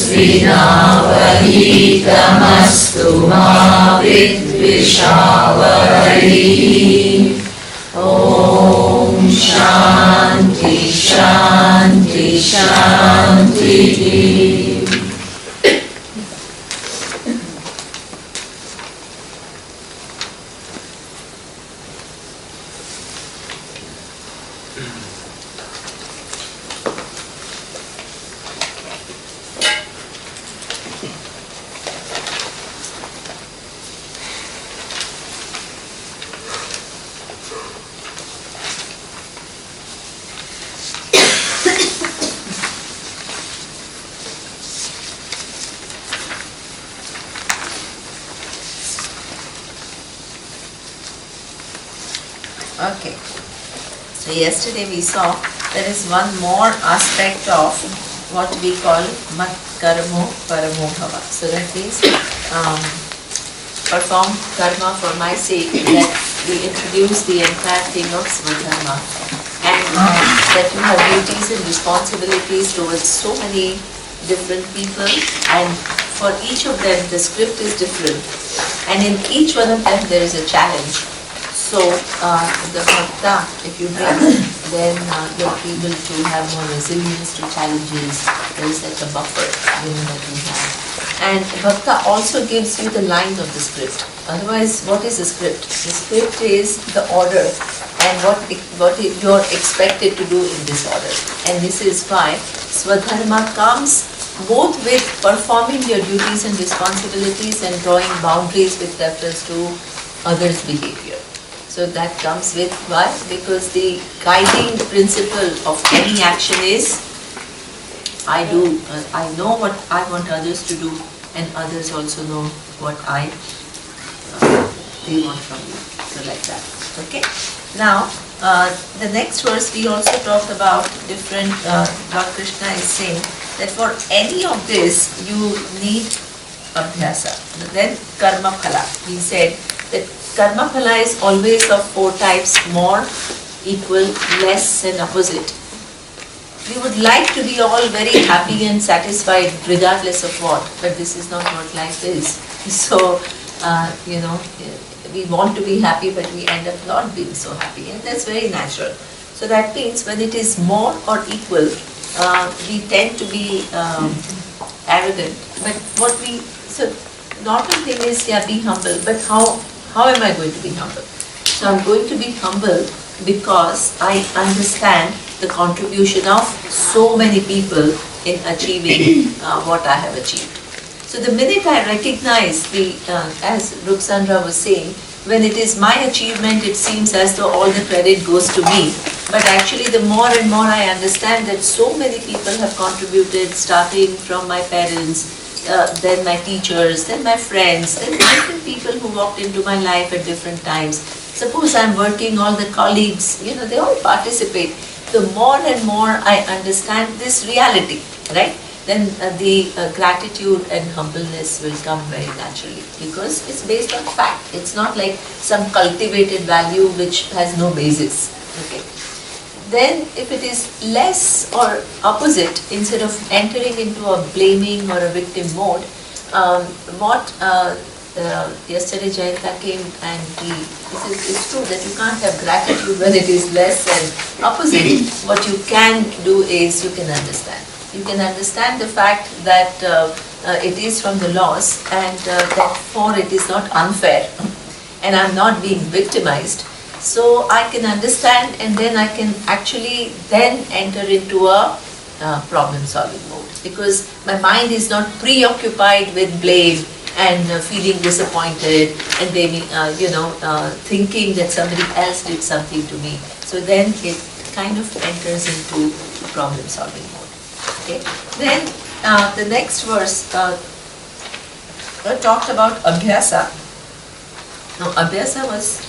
Vinavahitamastu ma vidvishavarahi. Om Shanti Shanti Shanti. Okay, so yesterday we saw there is one more aspect of what we call mat karmo paramo bhava. So that means perform karma for my sake, that we introduce the entire thing of svadharma, and that you have duties and responsibilities towards so many different people, and for each of them the script is different, and in each one of them there is a challenge. So the bhakta, if you bring, then you're able to have more resilience to challenges. There is like a buffer, that we have. And bhakta also gives you the line of the script. Otherwise, what is the script? The script is the order and what you're expected to do in this order. And this is why Swadharma comes both with performing your duties and responsibilities and drawing boundaries with reference to others' behavior. So that comes with why? Because the guiding principle of any action is I know what I want others to do, and others also know what they want from you. So like that. Okay. Now the next verse we also talked about different. What Krishna is saying that for any of this you need abhyasa. Then karma phala. He said that karma phala is always of 4 types: more, equal, less and opposite. We would like to be all very happy and satisfied regardless of what, but this is not what life is. So, we want to be happy but we end up not being so happy, and that's very natural. So that means when it is more or equal, we tend to be arrogant. But normal thing is, be humble, but how am I going to be humble? So I'm going to be humble because I understand the contribution of so many people in achieving what I have achieved. So the minute I recognize as Ruxandra was saying, when it is my achievement, it seems as though all the credit goes to me. But actually the more and more I understand that so many people have contributed, starting from my parents, then my teachers, then my friends, then different people who walked into my life at different times. Suppose I'm working, all the colleagues, they all participate. The more and more I understand this reality, right? Then the gratitude and humbleness will come very naturally, because it's based on fact. It's not like some cultivated value which has no basis. Okay. Then if it is less or opposite, instead of entering into a blaming or a victim mode, yesterday Jayanta came and it's true that you can't have gratitude when it is less and opposite. What you can do is you can understand. You can understand the fact that it is from the loss, and therefore it is not unfair and I'm not being victimized. So I can understand, and then I can actually then enter into a problem solving mode, because my mind is not preoccupied with blame and feeling disappointed and thinking that somebody else did something to me. So then it kind of enters into problem solving mode. Okay. Then the next verse talked about abhyasa. Now abhyasa was,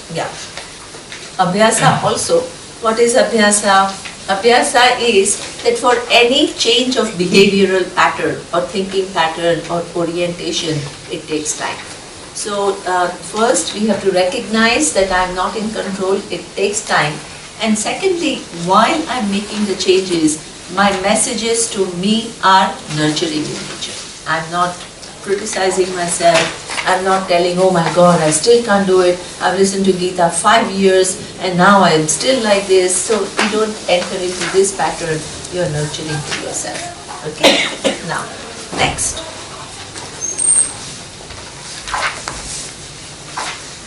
abhyasa also. What is abhyasa? Abhyasa is that for any change of behavioral pattern or thinking pattern or orientation, it takes time. So first we have to recognize that I am not in control, it takes time. And secondly, while I am making the changes, my messages to me are nurturing in nature. I'm not criticizing myself. I'm not telling, oh my God, I still can't do it. I've listened to Gita 5 years and now I am still like this. So you don't enter into this pattern. You're nurturing to yourself. Okay? Now, next.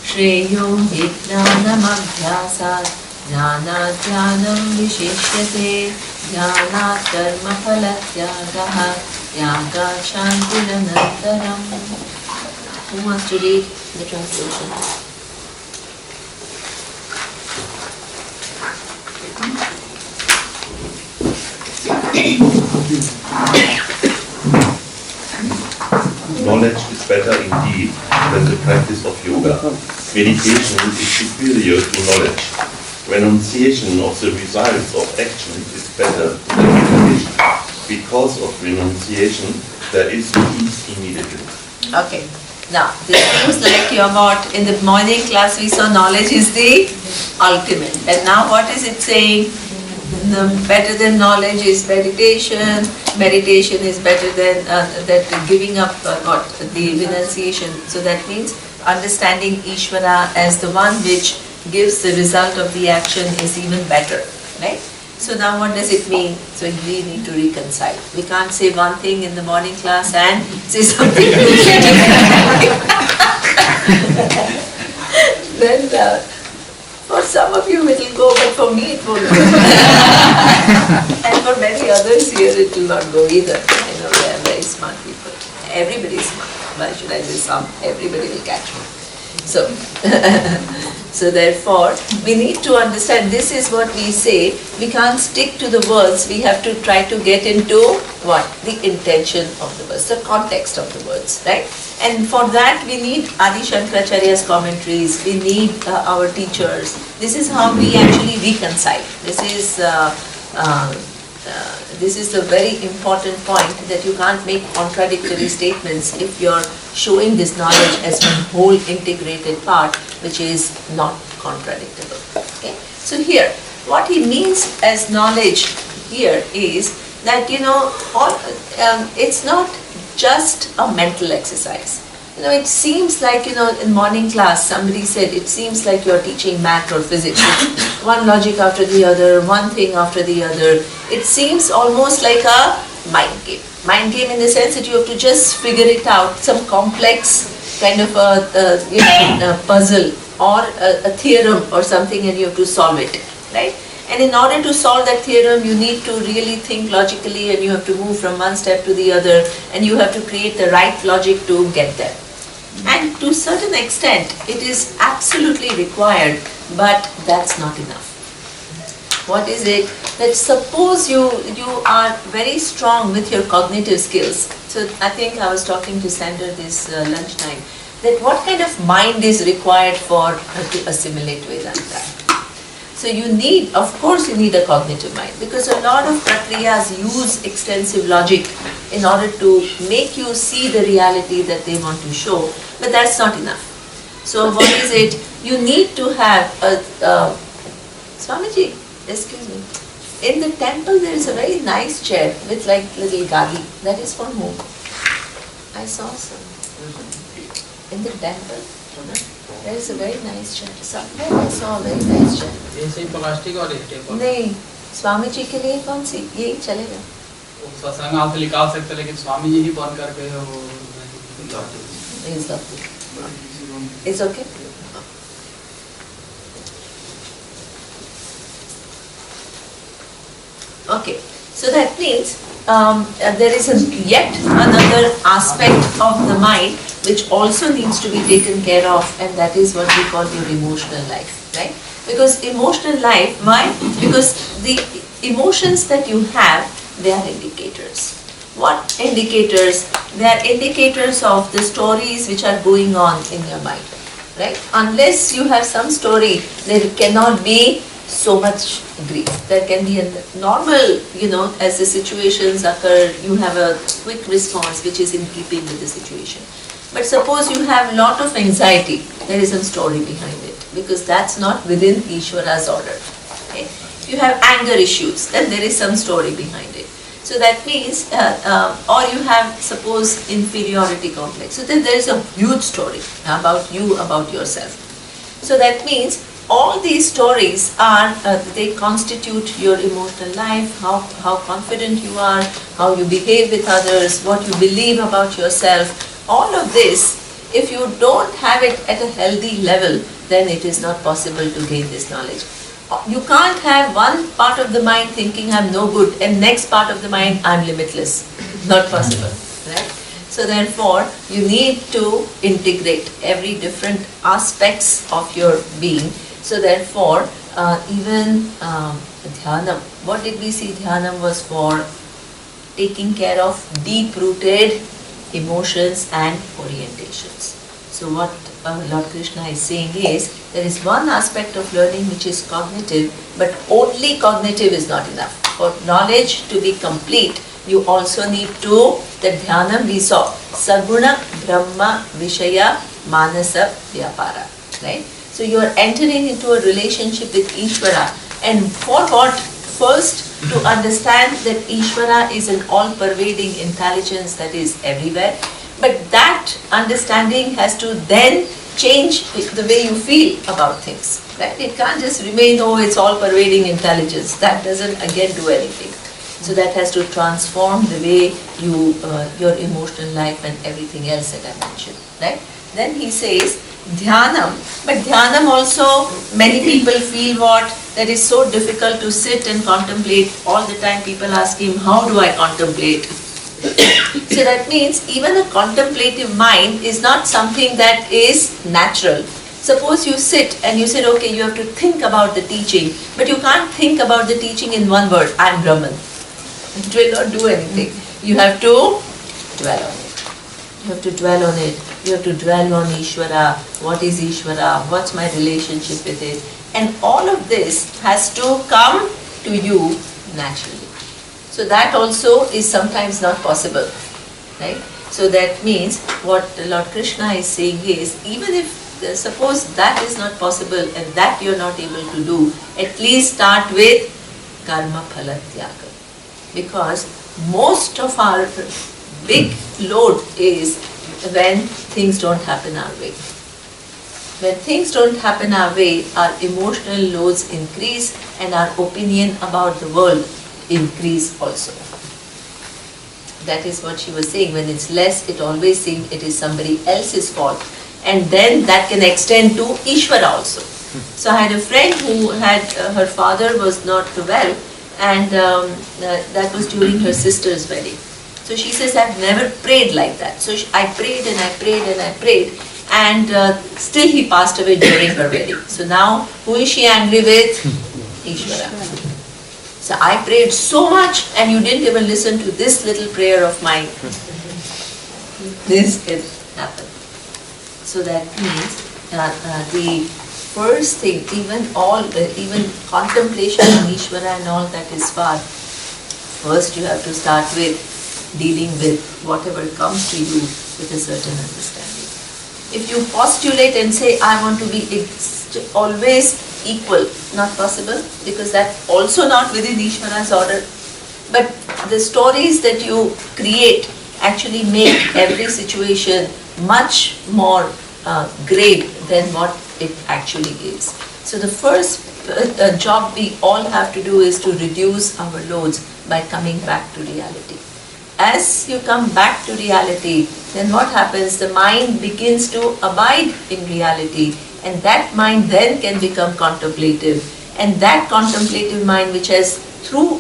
Shreyo Vijnanam Abhyasat Jnanat Jnanam Vishishyate Jnanat Karma Phala Tyagaha Yaga Shantiranantaram. Who wants to read the translation? Knowledge is better indeed than the practice of yoga. Meditation is superior to knowledge. Renunciation of the results of action is better than meditation. Because of renunciation, there is peace immediately. Okay. Now, this seems like you about, in the morning class we saw knowledge is the ultimate. And now what is it saying? Better than knowledge is meditation. Meditation is better than that giving up the renunciation. So that means understanding Isvara as the one which gives the result of the action is even better, right? So now what does it mean? So we need to reconcile. We can't say one thing in the morning class and say something completely Then for some of you it will go, but for me it won't go. And for many others here it will not go either. I know they are very smart people. Everybody is smart. Why should I say some? Everybody will catch me. So, so therefore, we need to understand this is what we say. We can't stick to the words. We have to try to get into what? The intention of the words, the context of the words, right? And for that we need Adi Shankaracharya's commentaries. We need our teachers. This is how we actually reconcile. This is a very important point, that you can't make contradictory statements if you're showing this knowledge as one whole integrated part which is not contradictable. Okay? So here, what he means as knowledge here is that, it's not just a mental exercise. It seems like, in morning class somebody said, it seems like you're teaching math or physics. One logic after the other, one thing after the other. It seems almost like a mind game. Mind game in the sense that you have to just figure it out, some complex kind of a puzzle or a theorem or something, and you have to solve it, right? And in order to solve that theorem, you need to really think logically, and you have to move from one step to the other, and you have to create the right logic to get there. And to a certain extent, it is absolutely required, but that's not enough. What is it? That suppose you are very strong with your cognitive skills. So I think I was talking to Sander this lunchtime, that what kind of mind is required to assimilate Vedanta? So you need, of course you need a cognitive mind, because a lot of prakriyas use extensive logic in order to make you see the reality that they want to show, but that's not enough. So what is it? You need to have Swamiji, excuse me. In the temple there is a very nice chair with like little gadi. That is for whom? I saw some. In the temple, there is a very nice chair. Somewhere I saw a very nice chair. ऐसे plastic और table नहीं, स्वामी जी के लिए कौन सी? यही चलेगा? सत्संग आप निकाल सकते, लेकिन स्वामी जी ही बंद कर गए वो। It's okay. Okay, so that means there is yet another aspect of the mind which also needs to be taken care of, and that is what we call your emotional life, right? Because emotional life, why? Because the emotions that you have, they are indicators. What indicators? They are indicators of the stories which are going on in your mind, right? Unless you have some story, there cannot be so much grief. There can be a normal, as the situations occur, you have a quick response which is in keeping with the situation. But suppose you have a lot of anxiety, there is some story behind it, because that's not within Ishvara's order. Okay? If you have anger issues, then there is some story behind it. So that means, or you have, suppose, inferiority complex. So then there is a huge story about you, about yourself. So that means all these stories are, they constitute your emotional life, how confident you are, how you behave with others, what you believe about yourself. All of this, if you don't have it at a healthy level, then it is not possible to gain this knowledge. You can't have one part of the mind thinking I'm no good and next part of the mind I'm limitless. Not possible, right? So therefore, you need to integrate every different aspects of your being. So therefore, even dhyana, what did we see dhyana was for? Taking care of deep-rooted emotions and orientations. So what Lord Krishna is saying is, there is one aspect of learning which is cognitive, but only cognitive is not enough. For knowledge to be complete, you also need to, the dhyanam we saw, saguna, brahma, vishaya, manasa, vyapara, right? So you are entering into a relationship with Isvara, and for what? First, to understand that Isvara is an all-pervading intelligence that is everywhere, but that understanding has to then change the way you feel about things, right? It can't just remain, oh, it's all-pervading intelligence. That doesn't, again, do anything. So that has to transform the way you, your emotional life and everything else that I mentioned, right? Then he says, dhyanam, but dhyanam also, many people feel what? That is so difficult to sit and contemplate. All the time people ask him, how do I contemplate? So that means even a contemplative mind is not something that is natural. Suppose you sit and you said, okay, you have to think about the teaching, but you can't think about the teaching in one word, I am Brahman. It will not do anything. You have to dwell on it. You have to dwell on it. You have to dwell on Isvara. What is Isvara? What's my relationship with it? And all of this has to come to you naturally. So that also is sometimes not possible, right? So that means what Lord Krishna is saying is, even if suppose that is not possible and that you are not able to do, at least start with karma phala tyaga. Because most of our big load is when things don't happen our way. When things don't happen our way, our emotional loads increase and our opinion about the world increase also. That is what she was saying. When it's less, it always seems it is somebody else's fault. And then that can extend to Isvara also. So I had a friend who had, her father was not well, and that was during her sister's wedding. So she says, I've never prayed like that. So I prayed and I prayed and I prayed, and still he passed away during her wedding. So now, who is she angry with? Isvara. So I prayed so much and you didn't even listen to this little prayer of mine. This can happen. So that means the first thing, even contemplation on Isvara and all that is far. First you have to start with dealing with whatever comes to you with a certain understanding. If you postulate and say, I want to be always equal, not possible, because that's also not within Ishvara's order. But the stories that you create actually make every situation much more grave than what it actually is. So the first job we all have to do is to reduce our loads by coming back to reality. As you come back to reality, then what happens? The mind begins to abide in reality, and that mind then can become contemplative. And that contemplative mind, which has through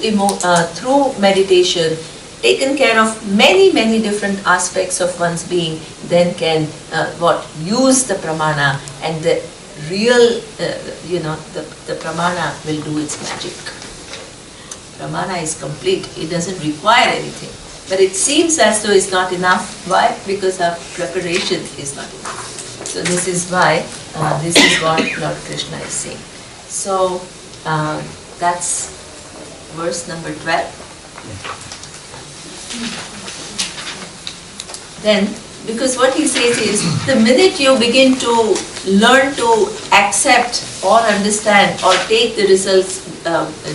meditation taken care of many different aspects of one's being, then can use the pramana, and the real the pramana will do its magic. Pramana is complete, it doesn't require anything, but it seems as though it's not enough. Why? Because our preparation is not enough. So this is why this is what Lord Krishna is saying. So that's verse number 12. Then, because what he says is, the minute you begin to learn to accept or understand or take the results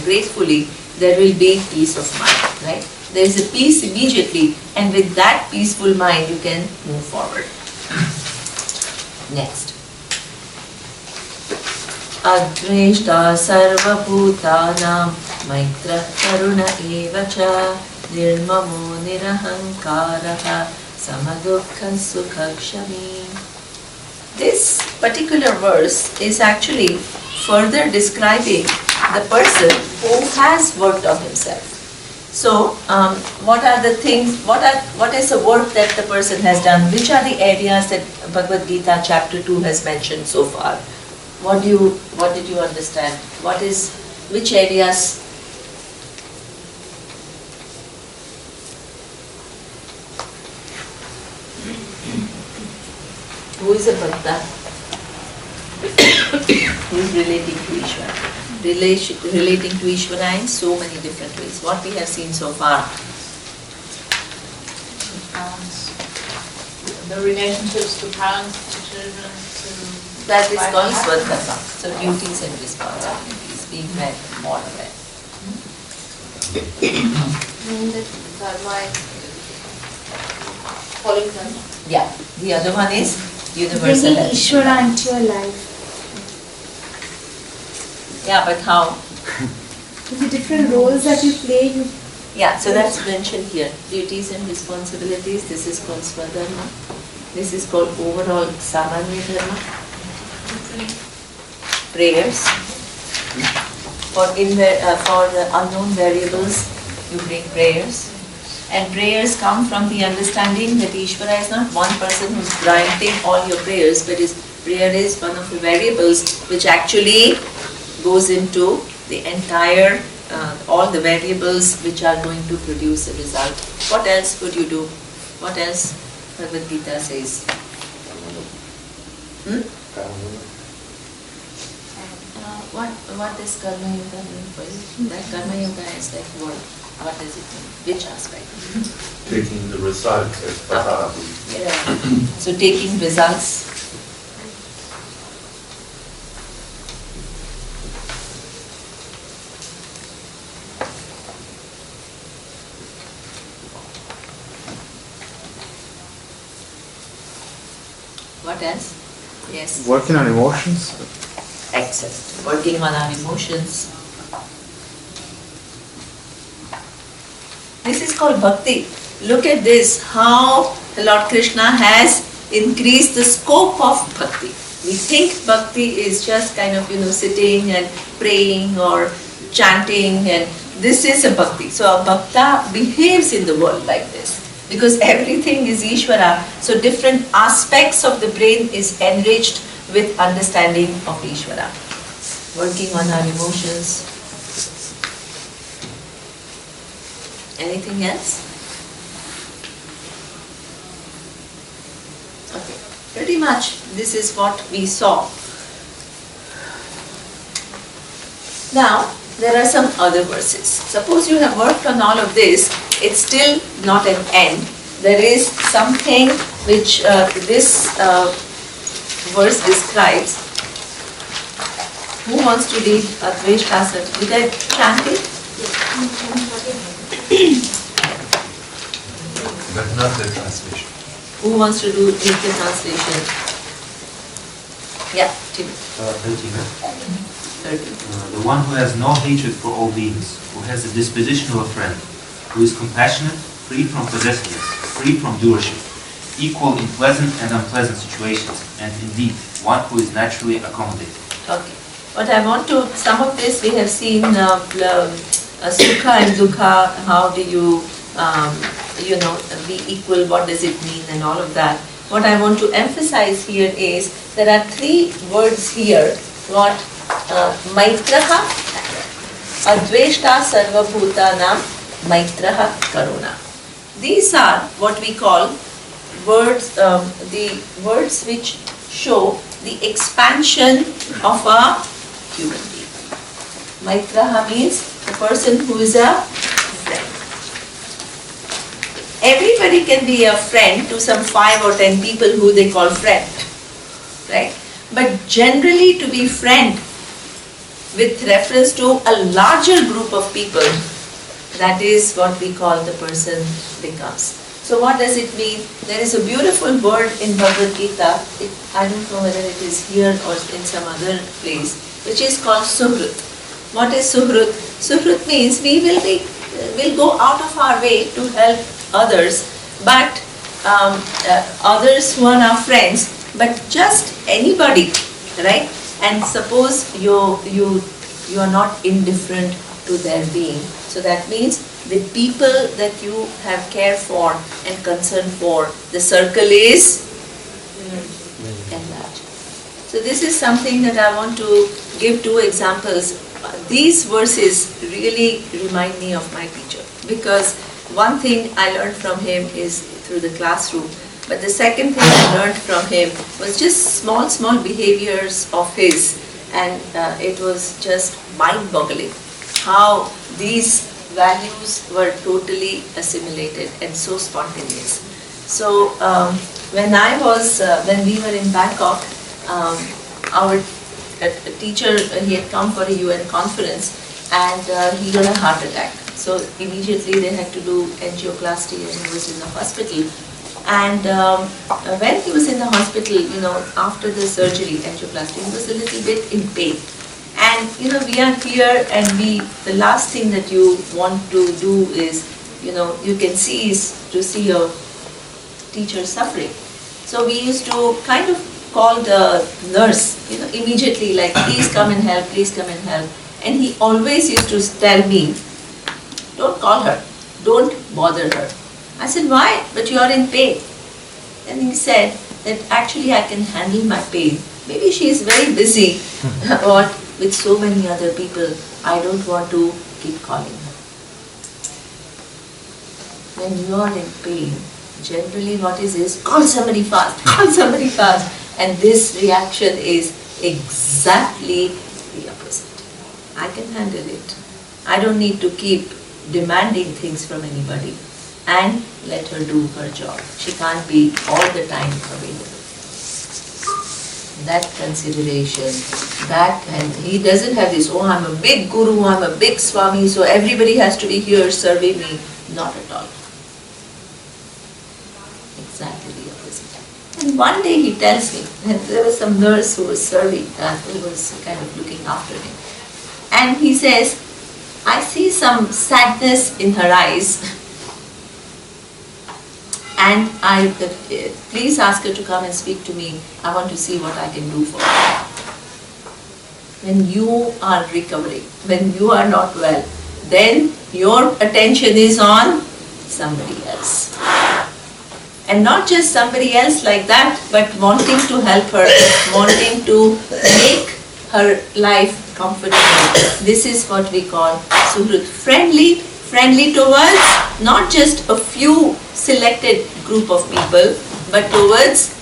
gracefully, there will be peace of mind, right? there is a peace immediately, and with that peaceful mind you can move forward. Next. Adveshta sarva bhutanam maitra karuna evacha nirmamo nirahankaraha samadukha sukhakshami. This particular verse is actually further describing the person who has worked on himself. So, what are the things, what is the work that the person has done? Which are the areas that Bhagavad Gita chapter 2 has mentioned so far? What did you understand? Which areas? Who is a bhakta? Who is relating to Isvara? Relating to Isvara in so many different ways. What we have seen so far? The relationships to parents, to children, to... That is called swadharma. So duties and responsibilities being met, more or less. Following them. Yeah. The other one is universal. Bringing Isvara into your life. Yeah, but how? The different roles that you play, Yeah, so that's mentioned here. Duties and responsibilities. This is called swadharma. This is called overall samanya dharma. Prayers. For the unknown variables, you bring prayers. And prayers come from the understanding that Isvara is not one person who's granting all your prayers, but prayer is one of the variables which actually goes into the entire, all the variables which are going to produce a result. What else would you do? What else Bhagavad Gita says? What does Karma Yoga mean for you? That Karma Yoga is like what? What does it mean? Which aspect? Taking the results as pervading. Yeah. So taking results. What else? Yes. Working on emotions. Excellent. Working on our emotions. This is called bhakti. Look at this, how the Lord Krishna has increased the scope of bhakti. We think bhakti is just kind of, sitting and praying or chanting, and this is a bhakti. So a bhakta behaves in the world like this because everything is Isvara. So different aspects of the brain is enriched with understanding of Isvara. Working on our emotions. Anything else? Okay, pretty much this is what we saw. Now, there are some other verses. Suppose you have worked on all of this, it's still not an end. There is something which this verse describes. Who wants to read Adveshta? Did I chant it? But not the translation. Who wants to read the translation? Yeah, Tim. 30. The one who has no hatred for all beings, who has the disposition of a friend, who is compassionate, free from possessiveness, free from doership, equal in pleasant and unpleasant situations, and indeed, one who is naturally accommodated. Okay. But I want to, some of this we have seen, Sukha and Dukha, how do you, be equal, what does it mean and all of that. What I want to emphasize here is, there are three words here, what Maitraha, Adveshta Sarva Bhutanam, Maitraha Karuna. These are what we call words, the words which show the expansion of a human being. Maitraha means the person who is a friend. Everybody can be a friend to some 5 or 10 people who they call friend, right? But generally to be friend with reference to a larger group of people that is what we call the person becomes. So what does it mean? There is a beautiful word in Bhagavad Gita, I don't know whether it is here or in some other place, which is called Suhrut. What is Suhrut? Suhrut means we'll go out of our way to help others, but others who are our friends, but just anybody, right? And suppose you are not indifferent to their being. So that means the people that you have care for and concern for, the circle is enlarged. So this is something that I want to give two examples. These verses really remind me of my teacher, because one thing I learned from him is through the classroom, but the second thing I learned from him was just small behaviors of his, and it was just mind-boggling how these values were totally assimilated and so spontaneous. So when we were in Bangkok, our teacher, he had come for a UN conference, and he got a heart attack. So immediately they had to do angioplasty, and he was in the hospital. And when he was in the hospital, after the surgery, angioplasty, he was a little bit in pain. And we are here, and the last thing that you want to do is, you can see is to see your teacher suffering. So we used to kind of call the nurse, immediately, like, please come and help, please come and help. And he always used to tell me, don't call her, don't bother her. I said, why? But you are in pain. And he said that actually I can handle my pain. Maybe she is very busy or with so many other people. I don't want to keep calling her. When you are in pain, generally what is call somebody fast, call somebody fast. And this reaction is exactly the opposite. I can handle it. I don't need to keep demanding things from anybody, and let her do her job. She can't be all the time available. That consideration, and he doesn't have this, I'm a big guru, I'm a big Swami, so everybody has to be here serving me. Not at all. Exactly the opposite. And one day he tells me that there was some nurse who was serving, who was kind of looking after him. And he says, I see some sadness in her eyes, and please ask her to come and speak to me. I want to see what I can do for her. When you are recovering, when you are not well, then your attention is on somebody else. And not just somebody else like that, but wanting to help her, wanting to make her life comfortable. This is what we call suhrut. Friendly towards not just a few selected group of people, but towards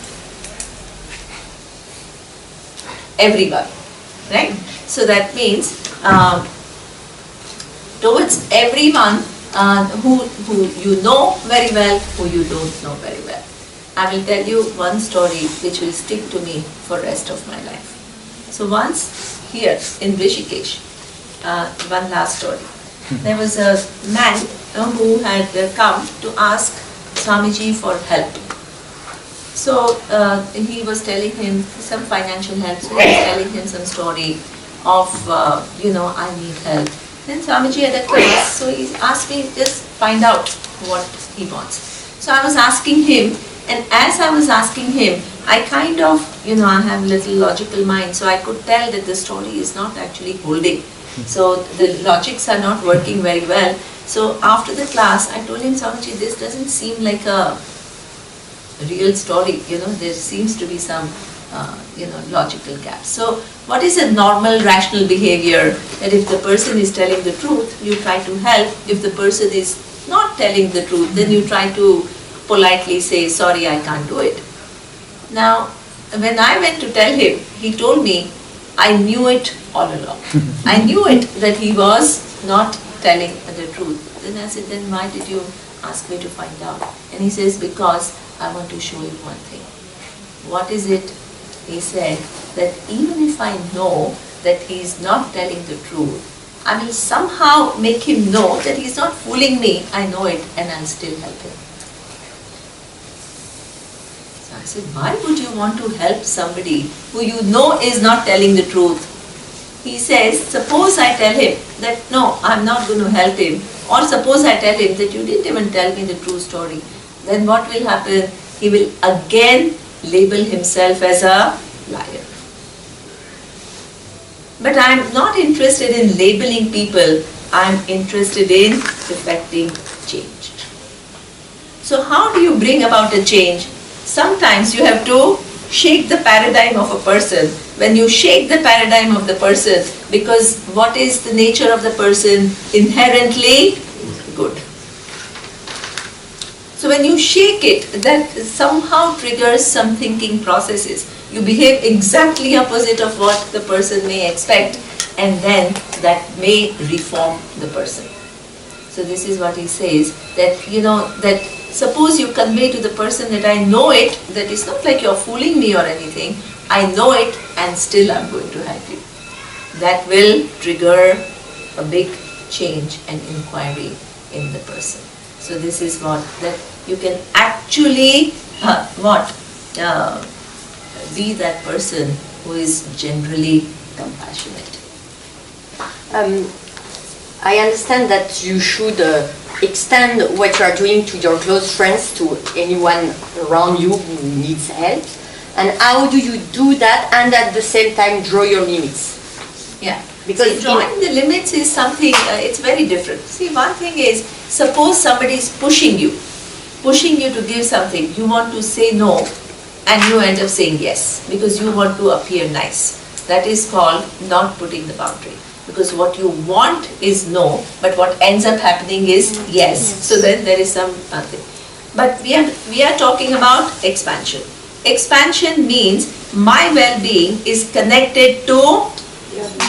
everyone, right? So that means towards everyone who you know very well, who you don't know very well. I will tell you one story which will stick to me for the rest of my life. So once here in Rishikesh, one last story. There was a man who had come to ask Swamiji for help. So he was telling him some financial help. So he was telling him some story of, I need help. Then Swamiji had a class, so he asked me, just find out what he wants. So I was asking him, and as I was asking him, I kind of, I have a little logical mind, so I could tell that the story is not actually holding. So the logics are not working very well. So after the class, I told him, Swamiji, this doesn't seem like a real story. There seems to be some, logical gaps. So what is a normal, rational behavior? That if the person is telling the truth, you try to help. If the person is not telling the truth, then you try to politely say, sorry, I can't do it. Now, when I went to tell him, he told me, I knew it all along. I knew it that he was not telling the truth. Then I said, then why did you ask me to find out? And he says, because I want to show you one thing. What is it? He said that even if I know that he is not telling the truth, I will somehow make him know that he's not fooling me. I know it, and I'll still help him. So I said, why would you want to help somebody who you know is not telling the truth? He says, suppose I tell him that no, I'm not going to help him, or suppose I tell him that you didn't even tell me the true story, then what will happen? He will again label himself as a liar. But I'm not interested in labeling people, I'm interested in effecting change. So how do you bring about a change? Sometimes you have to shake the paradigm of a person. When you shake the paradigm of the person, because what is the nature of the person? Inherently good. So when you shake it, that somehow triggers some thinking processes. You behave exactly opposite of what the person may expect, and then that may reform the person. So this is what he says, that that suppose you convey to the person that I know it, that it's not like you're fooling me or anything, I know it and still I'm going to help you. That will trigger a big change and inquiry in the person. So this is what, that you can actually be that person who is generally compassionate. I understand that you should extend what you are doing to your close friends, to anyone around you who needs help. And how do you do that and at the same time draw your limits? Yeah. Because drawing the limits is something, it's very different. See, one thing is, suppose somebody is pushing you to give something, you want to say no, and you end up saying yes, because you want to appear nice. That is called not putting the boundary. Because what you want is no, but what ends up happening is yes. So then there is some thing. But we are talking about expansion. Expansion means my well-being is connected to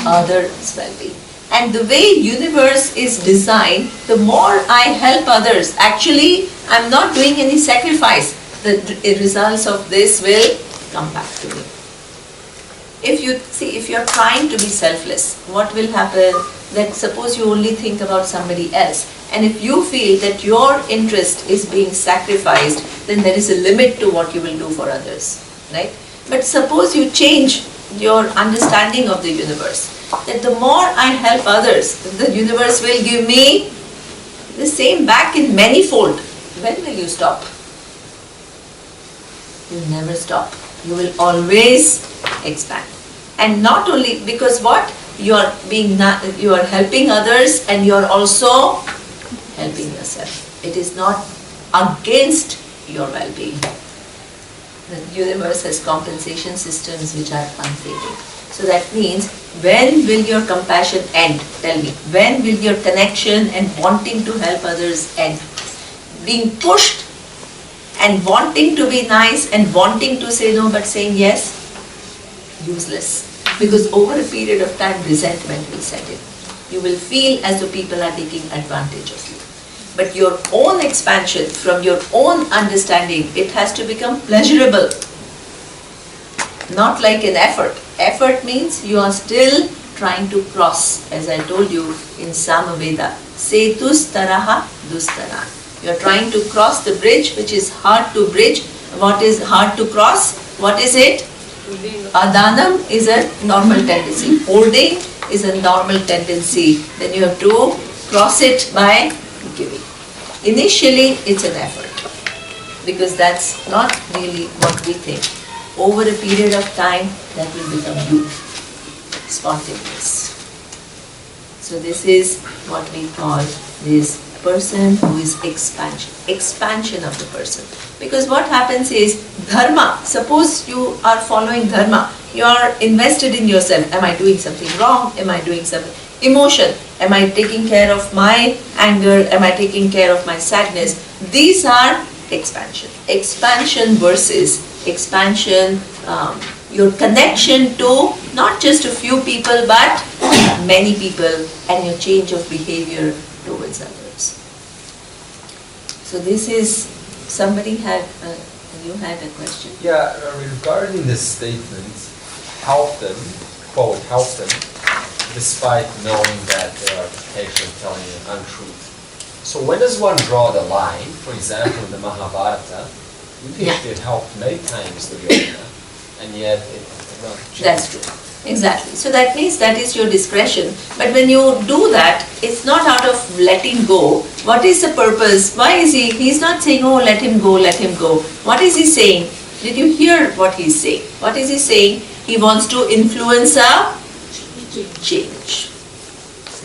others' well-being. And the way universe is designed, the more I help others, actually I'm not doing any sacrifice. The results of this will come back to me. If you're trying to be selfless, what will happen? That suppose you only think about somebody else, and if you feel that your interest is being sacrificed, then there is a limit to what you will do for others, right? But suppose you change your understanding of the universe, that the more I help others, the universe will give me the same back in manifold. When will you stop? You never stop. You will always expand. And not only because what? You are helping others and you are also helping yourself. It is not against your well-being. The universe has compensation systems which are unfading. So that means, when will your compassion end? Tell me. When will your connection and wanting to help others end? Being pushed and wanting to be nice and wanting to say no but saying yes? Useless. Because over a period of time, resentment will set in. You will feel as though people are taking advantage of you. But your own expansion, from your own understanding, it has to become pleasurable. Not like an effort. Effort means you are still trying to cross, as I told you in Samaveda, Setus taraha dustaran. You are trying to cross the bridge which is hard to bridge. What is hard to cross? What is it? Adanam is a normal tendency. Holding is a normal tendency. Then you have to cross it by giving. Initially, it's an effort, because that's not really what we think. Over a period of time, that will become you, spontaneous. So this is what we call this person who is expansion of the person. Because what happens is, dharma, suppose you are following dharma, you are invested in yourself. Am I doing something wrong? Am I doing something? Emotion, am I taking care of my anger? Am I taking care of my sadness? These are expansion. Expansion versus expansion, your connection to not just a few people but many people, and your change of behavior towards others. So this is, somebody had, you had a question? Yeah, regarding this statement, help them, quote, help them, despite knowing that they are potentially telling an untruth. So when does one draw the line? For example, in the Mahabharata, Yudhishthira helped many times Duryodhana, and yet it not changed. That's true. Exactly. So that means that is your discretion. But when you do that, it's not out of letting go. What is the purpose? Why is he's not saying, oh, let him go, let him go. What is he saying? Did you hear what he's saying? What is he saying? He wants to influence a change.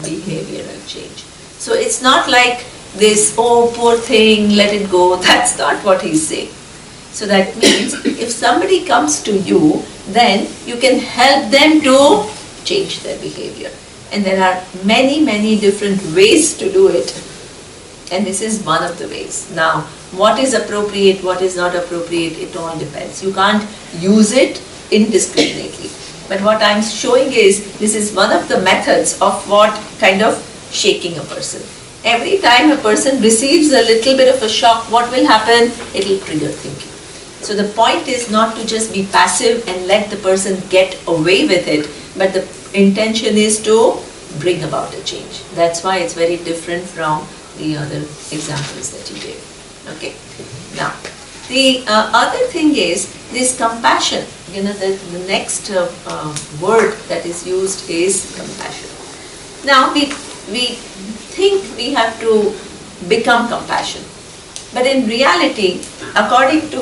Behavioral change. So it's not like this, oh, poor thing, let it go. That's not what he's saying. So that means if somebody comes to you, then you can help them to change their behavior. And there are many, many different ways to do it. And this is one of the ways. Now, what is appropriate, what is not appropriate, it all depends. You can't use it indiscriminately. But what I'm showing is, this is one of the methods of what kind of shaking a person. Every time a person receives a little bit of a shock, what will happen? It will trigger thinking. So the point is not to just be passive and let the person get away with it, but the intention is to bring about a change. That's why it's very different from the other examples that you gave. Okay. Now, the other thing is this compassion. You know, the next word that is used is compassion. Now, we think we have to become compassion. But in reality, according to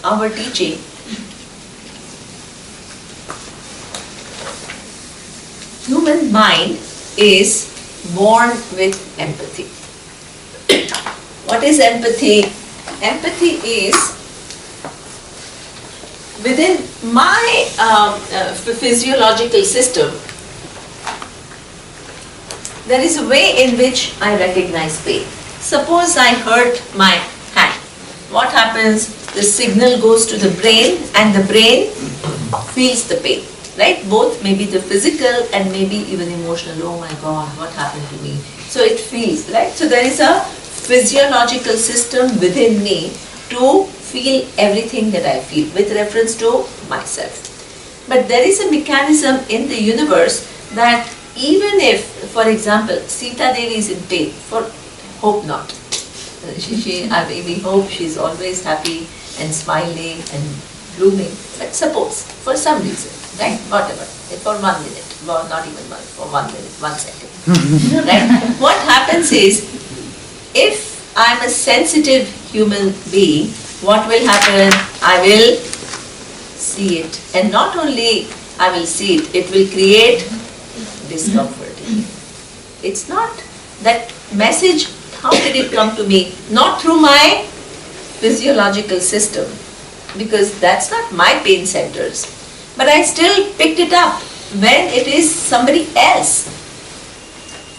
our teaching, human mind is born with empathy. What is empathy? Empathy is within my physiological system. There is a way in which I recognize pain. Suppose I hurt my hand. What happens? The signal goes to the brain and the brain feels the pain, right? Both maybe the physical and maybe even emotional. Oh my God, what happened to me? So it feels, right? So there is a physiological system within me to feel everything that I feel with reference to myself. But there is a mechanism in the universe that even if, for example, Sita Devi is in pain, hope not. We hope she's always happy and smiling and blooming. But suppose, for some reason, right, whatever, for 1 minute, well, not even one, for 1 minute, 1 second, right? What happens is, if I'm a sensitive human being, what will happen? I will see it. And not only I will see it, it will create discomfort in me. It's not that message. How did it come to me? Not through my physiological system, because that's not my pain centers. But I still picked it up when it is somebody else.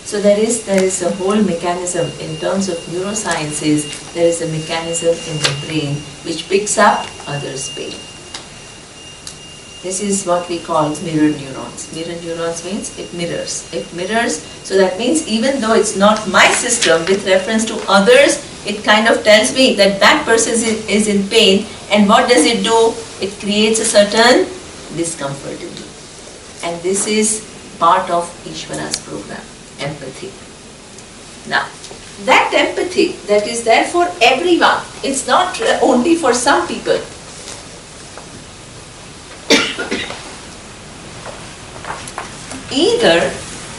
So there is a whole mechanism in terms of neurosciences. There is a mechanism in the brain which picks up others' pain. This is what we call mirror neurons. Mirror neurons means it mirrors. It mirrors, so that means even though it's not my system, with reference to others, it kind of tells me that that person is in pain, and what does it do? It creates a certain discomfort in me. And this is part of Isvara's program, empathy. Now, that empathy that is there for everyone, it's not only for some people. Either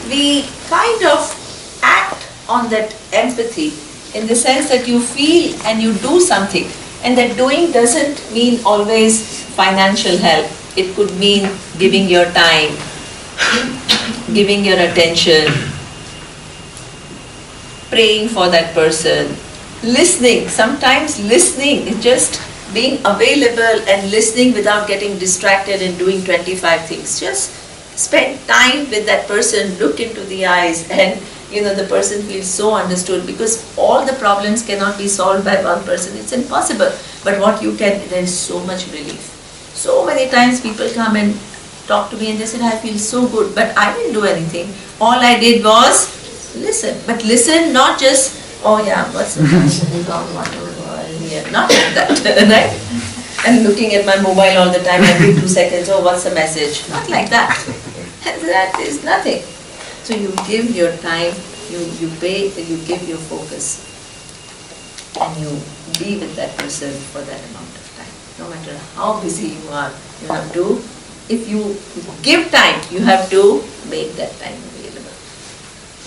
we kind of act on that empathy in the sense that you feel and you do something, and that doing doesn't mean always financial help. It could mean giving your time, giving your attention, praying for that person, listening. Sometimes listening is just being available and listening without getting distracted and doing 25 things. Just spend time with that person, look into the eyes, and the person feels so understood, because all the problems cannot be solved by one person. It's impossible. But what you can, there is so much relief. So many times people come and talk to me and they said, I feel so good, but I didn't do anything. All I did was listen. But listen, not just, oh yeah, what's the not like that, right? And looking at my mobile all the time, every 2 seconds, oh, what's the message? Not like that. that is nothing. So you give your time, you pay, you give your focus, and you be with that person for that amount of time. No matter how busy you are, you have to, if you give time, you have to make that time available.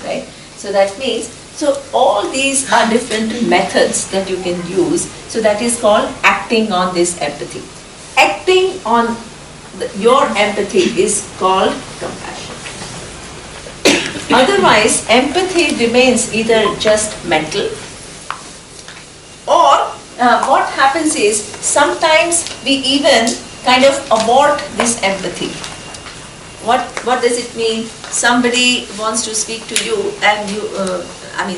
Right? So that means, so all these are different methods that you can use. So that is called acting on this empathy. Acting on your empathy is called compassion. Otherwise, empathy remains either just mental, or what happens is sometimes we even kind of abort this empathy. What does it mean? Somebody wants to speak to you and you,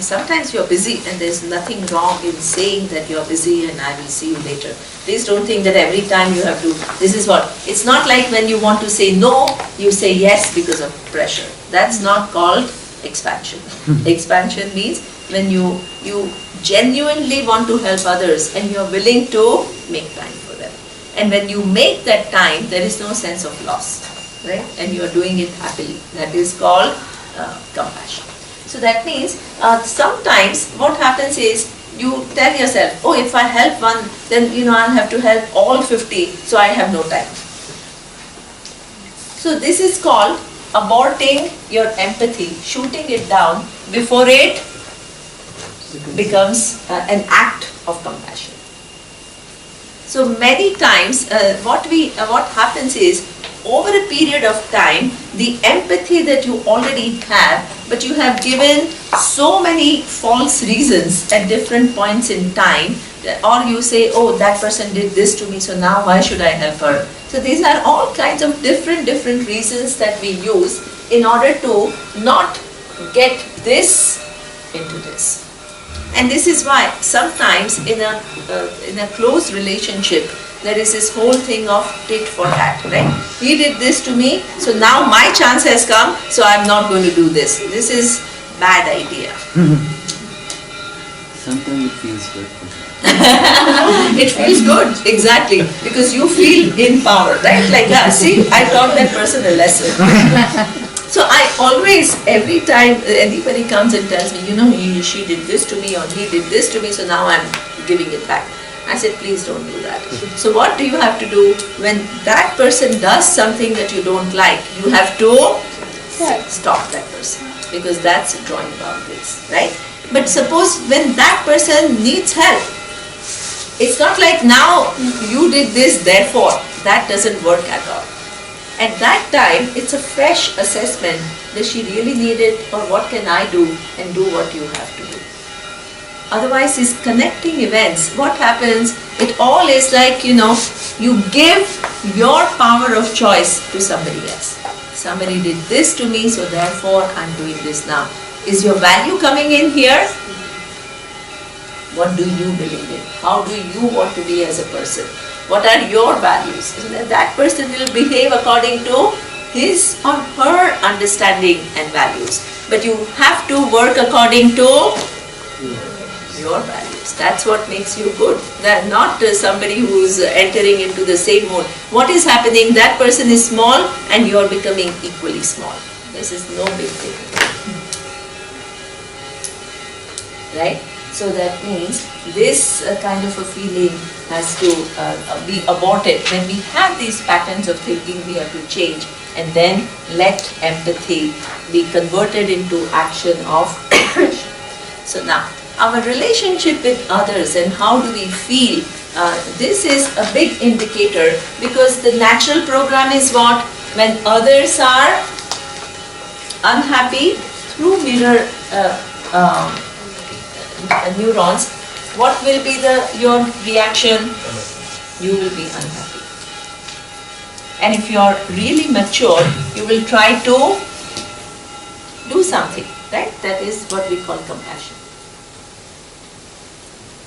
sometimes you're busy and there's nothing wrong in saying that you're busy and I will see you later. Please don't think that every time you have to, this is what, it's not like when you want to say no, you say yes because of pressure. That's not called expansion. Expansion means when you genuinely want to help others and you're willing to make time for them. And when you make that time, there is no sense of loss, right? And you are doing it happily. That is called compassion. So that means sometimes what happens is you tell yourself, oh, if I help one, then I'll have to help all 50, so I have no time. So this is called aborting your empathy, shooting it down before it becomes an act of compassion. So many times what happens is, over a period of time, the empathy that you already have, but you have given so many false reasons at different points in time, or you say, oh, that person did this to me, so now why should I help her? So these are all kinds of different reasons that we use in order to not get this into this. And this is why sometimes in a close relationship, there is this whole thing of tit for tat, right? He did this to me, so now my chance has come, so I'm not going to do this. This is bad idea. Sometimes it feels good. It feels good, exactly, because you feel in power, right? Like, see, I taught that person a lesson. So I always, every time anybody comes and tells me, she did this to me or he did this to me, so now I'm giving it back. I said, please don't do that. So what do you have to do when that person does something that you don't like? You have to stop that person, because that's drawing boundaries, right? But suppose when that person needs help, it's not like now you did this, therefore, that doesn't work at all. At that time, it's a fresh assessment. Does she really need it, or what can I do, and do what you have to do. Otherwise, these connecting events, what happens, it all is like, you give your power of choice to somebody else. Somebody did this to me, so therefore I'm doing this now. Is your value coming in here? What do you believe in? How do you want to be as a person? What are your values? That person will behave according to his or her understanding and values. But you have to work according to your values. That's what makes you good. That not somebody who's entering into the same mode. What is happening? That person is small and you are becoming equally small. This is no big thing. Right? So that means this kind of a feeling has to be aborted. When we have these patterns of thinking, we have to change and then let empathy be converted into action of compassion. So now, our relationship with others and how do we feel, this is a big indicator, because the natural program is what? When others are unhappy, through mirror neurons, what will be your reaction? You will be unhappy. And if you are really mature, you will try to do something, right? That is what we call compassion.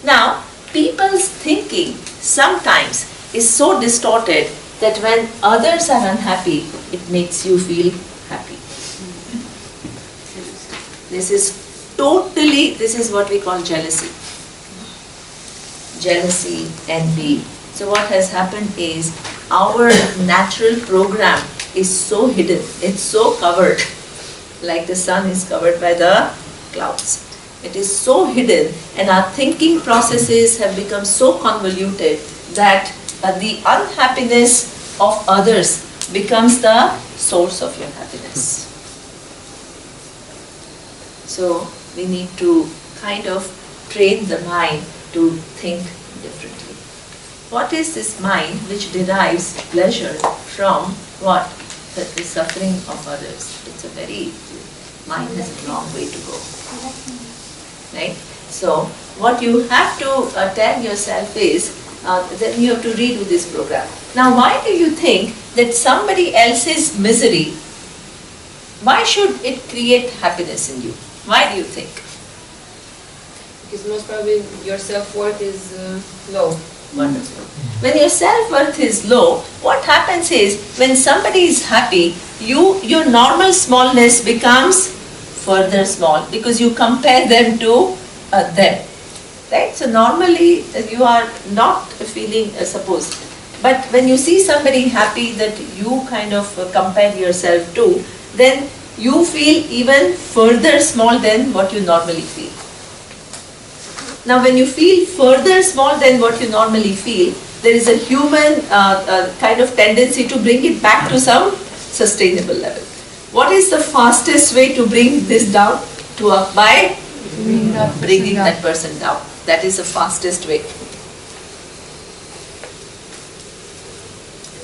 Now, people's thinking sometimes is so distorted that when others are unhappy, it makes you feel happy. This is what we call jealousy. Jealousy, envy. So what has happened is our natural program is so hidden, it's so covered, like the sun is covered by the clouds. It is so hidden, and our thinking processes have become so convoluted that the unhappiness of others becomes the source of your happiness. So we need to kind of train the mind to think differently. What is this mind which derives pleasure from what? The suffering of others. It's a very, mind has a long way to go. Right? So what you have to tell yourself is, then you have to redo this program. Now why do you think that somebody else's misery, why should it create happiness in you? Why do you think? Because most probably your self-worth is low. Wonderful. When your self-worth is low, what happens is, when somebody is happy, your normal smallness becomes further small because you compare them to them. Right? So normally you are not feeling, suppose, but when you see somebody happy that you kind of compare yourself to, then you feel even further small than what you normally feel. Now when you feel further small than what you normally feel, there is a human kind of tendency to bring it back to some sustainable level. What is the fastest way to bring this down to up? By bringing that person down. That is the fastest way.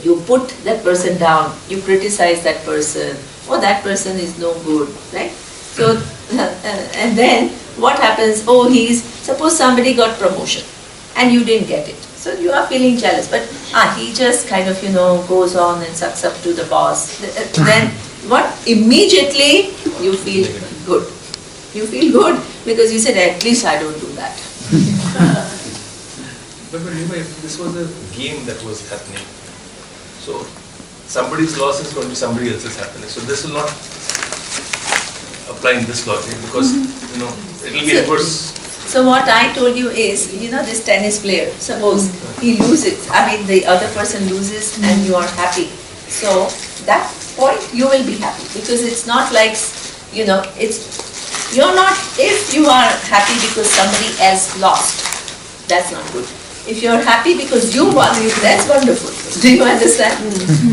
You put that person down, you criticize that person, oh that person is no good, right? So, and then what happens, suppose somebody got promotion and you didn't get it. So you are feeling jealous, but he just kind of, goes on and sucks up to the boss. Then what? Immediately you feel good. You feel good because you said, at least I don't do that. But Neema, if this was a game that was happening, so somebody's loss is going to be somebody else's happiness. So this will not apply in this logic because, it will be reverse. So what I told you is, this tennis player, suppose he loses, the other person loses and you are happy. So that point you will be happy because it's not like, you're not, if you are happy because somebody else lost, that's not good. If you're happy because you won, that's wonderful. Do you understand?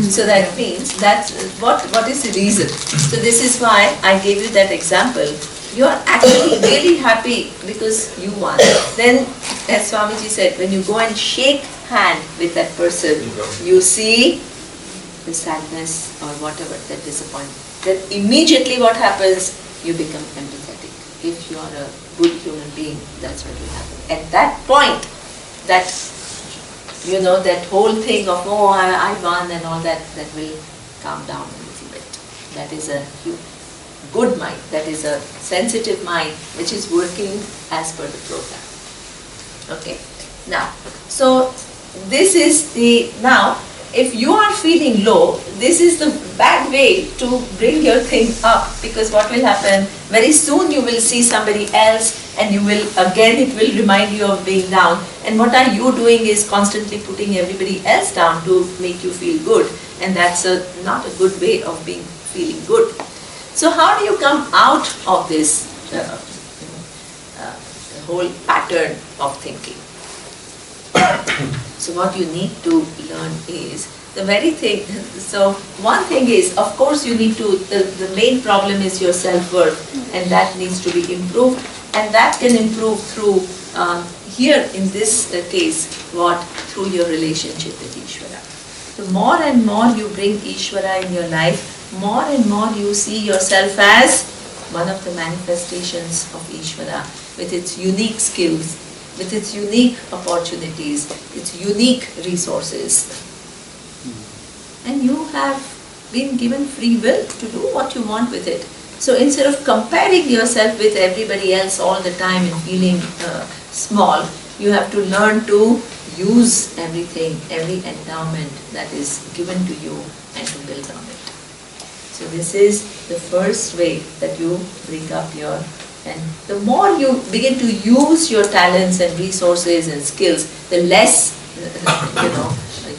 So that means that's what is the reason? So this is why I gave you that example. You are actually really happy because you won. Then, as Swamiji said, when you go and shake hand with that person, you see the sadness or whatever, that disappointment. Then immediately what happens? You become empathetic. If you are a good human being, that's what will happen. At that point, that whole thing of, I won and all that will calm down a little bit. That is a good mind, that is a sensitive mind which is working as per the program. Okay, now, so this is now, if you are feeling low, this is the bad way to bring your thing up, because what will happen, very soon you will see somebody else and you will, again it will remind you of being down, and what are you doing is constantly putting everybody else down to make you feel good, and that's not a good way of feeling good. So how do you come out of this whole pattern of thinking? So what you need to learn is the very thing. So one thing is, of course you need to, the main problem is your self-worth, and that needs to be improved, and that can improve through, here in this case, through your relationship with Isvara. The more and more you bring Isvara in your life, more and more you see yourself as one of the manifestations of Isvara, with its unique skills, with its unique opportunities, its unique resources. And you have been given free will to do what you want with it. So instead of comparing yourself with everybody else all the time and feeling small, you have to learn to use everything, every endowment that is given to you, and to build on it. So this is the first way that you bring up and the more you begin to use your talents and resources and skills, the less,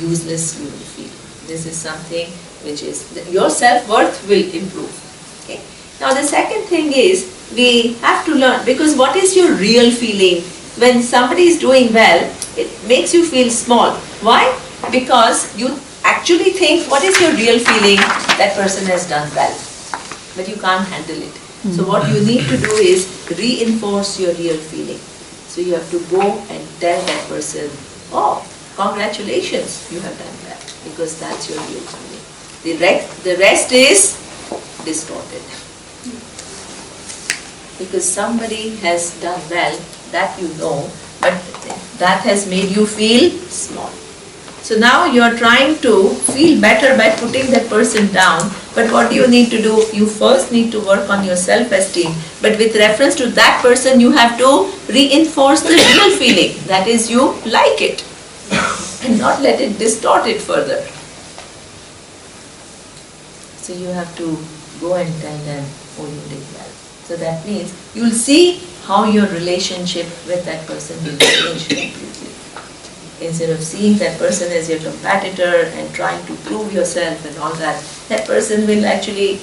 useless you will feel. This is something which is your self-worth will improve. Okay. Now the second thing is we have to learn, because what is your real feeling when somebody is doing well? It makes you feel small. Why? Because you actually think, what is your real feeling? That person has done well, but you can't handle it. So what you need to do is reinforce your real feeling. So you have to go and tell that person, oh, congratulations, you have done that, because that's your real feeling. The rest is distorted. Because somebody has done well, that you know, but that has made you feel small. So now you are trying to feel better by putting that person down, but what do you need to do? You first need to work on your self-esteem, but with reference to that person you have to reinforce the real feeling, that is, you like it, and not let it distort it further. So you have to go and tell them, oh, you did well. So that means you will see how your relationship with that person will change completely. Instead of seeing that person as your competitor and trying to prove yourself and all that, that person will actually,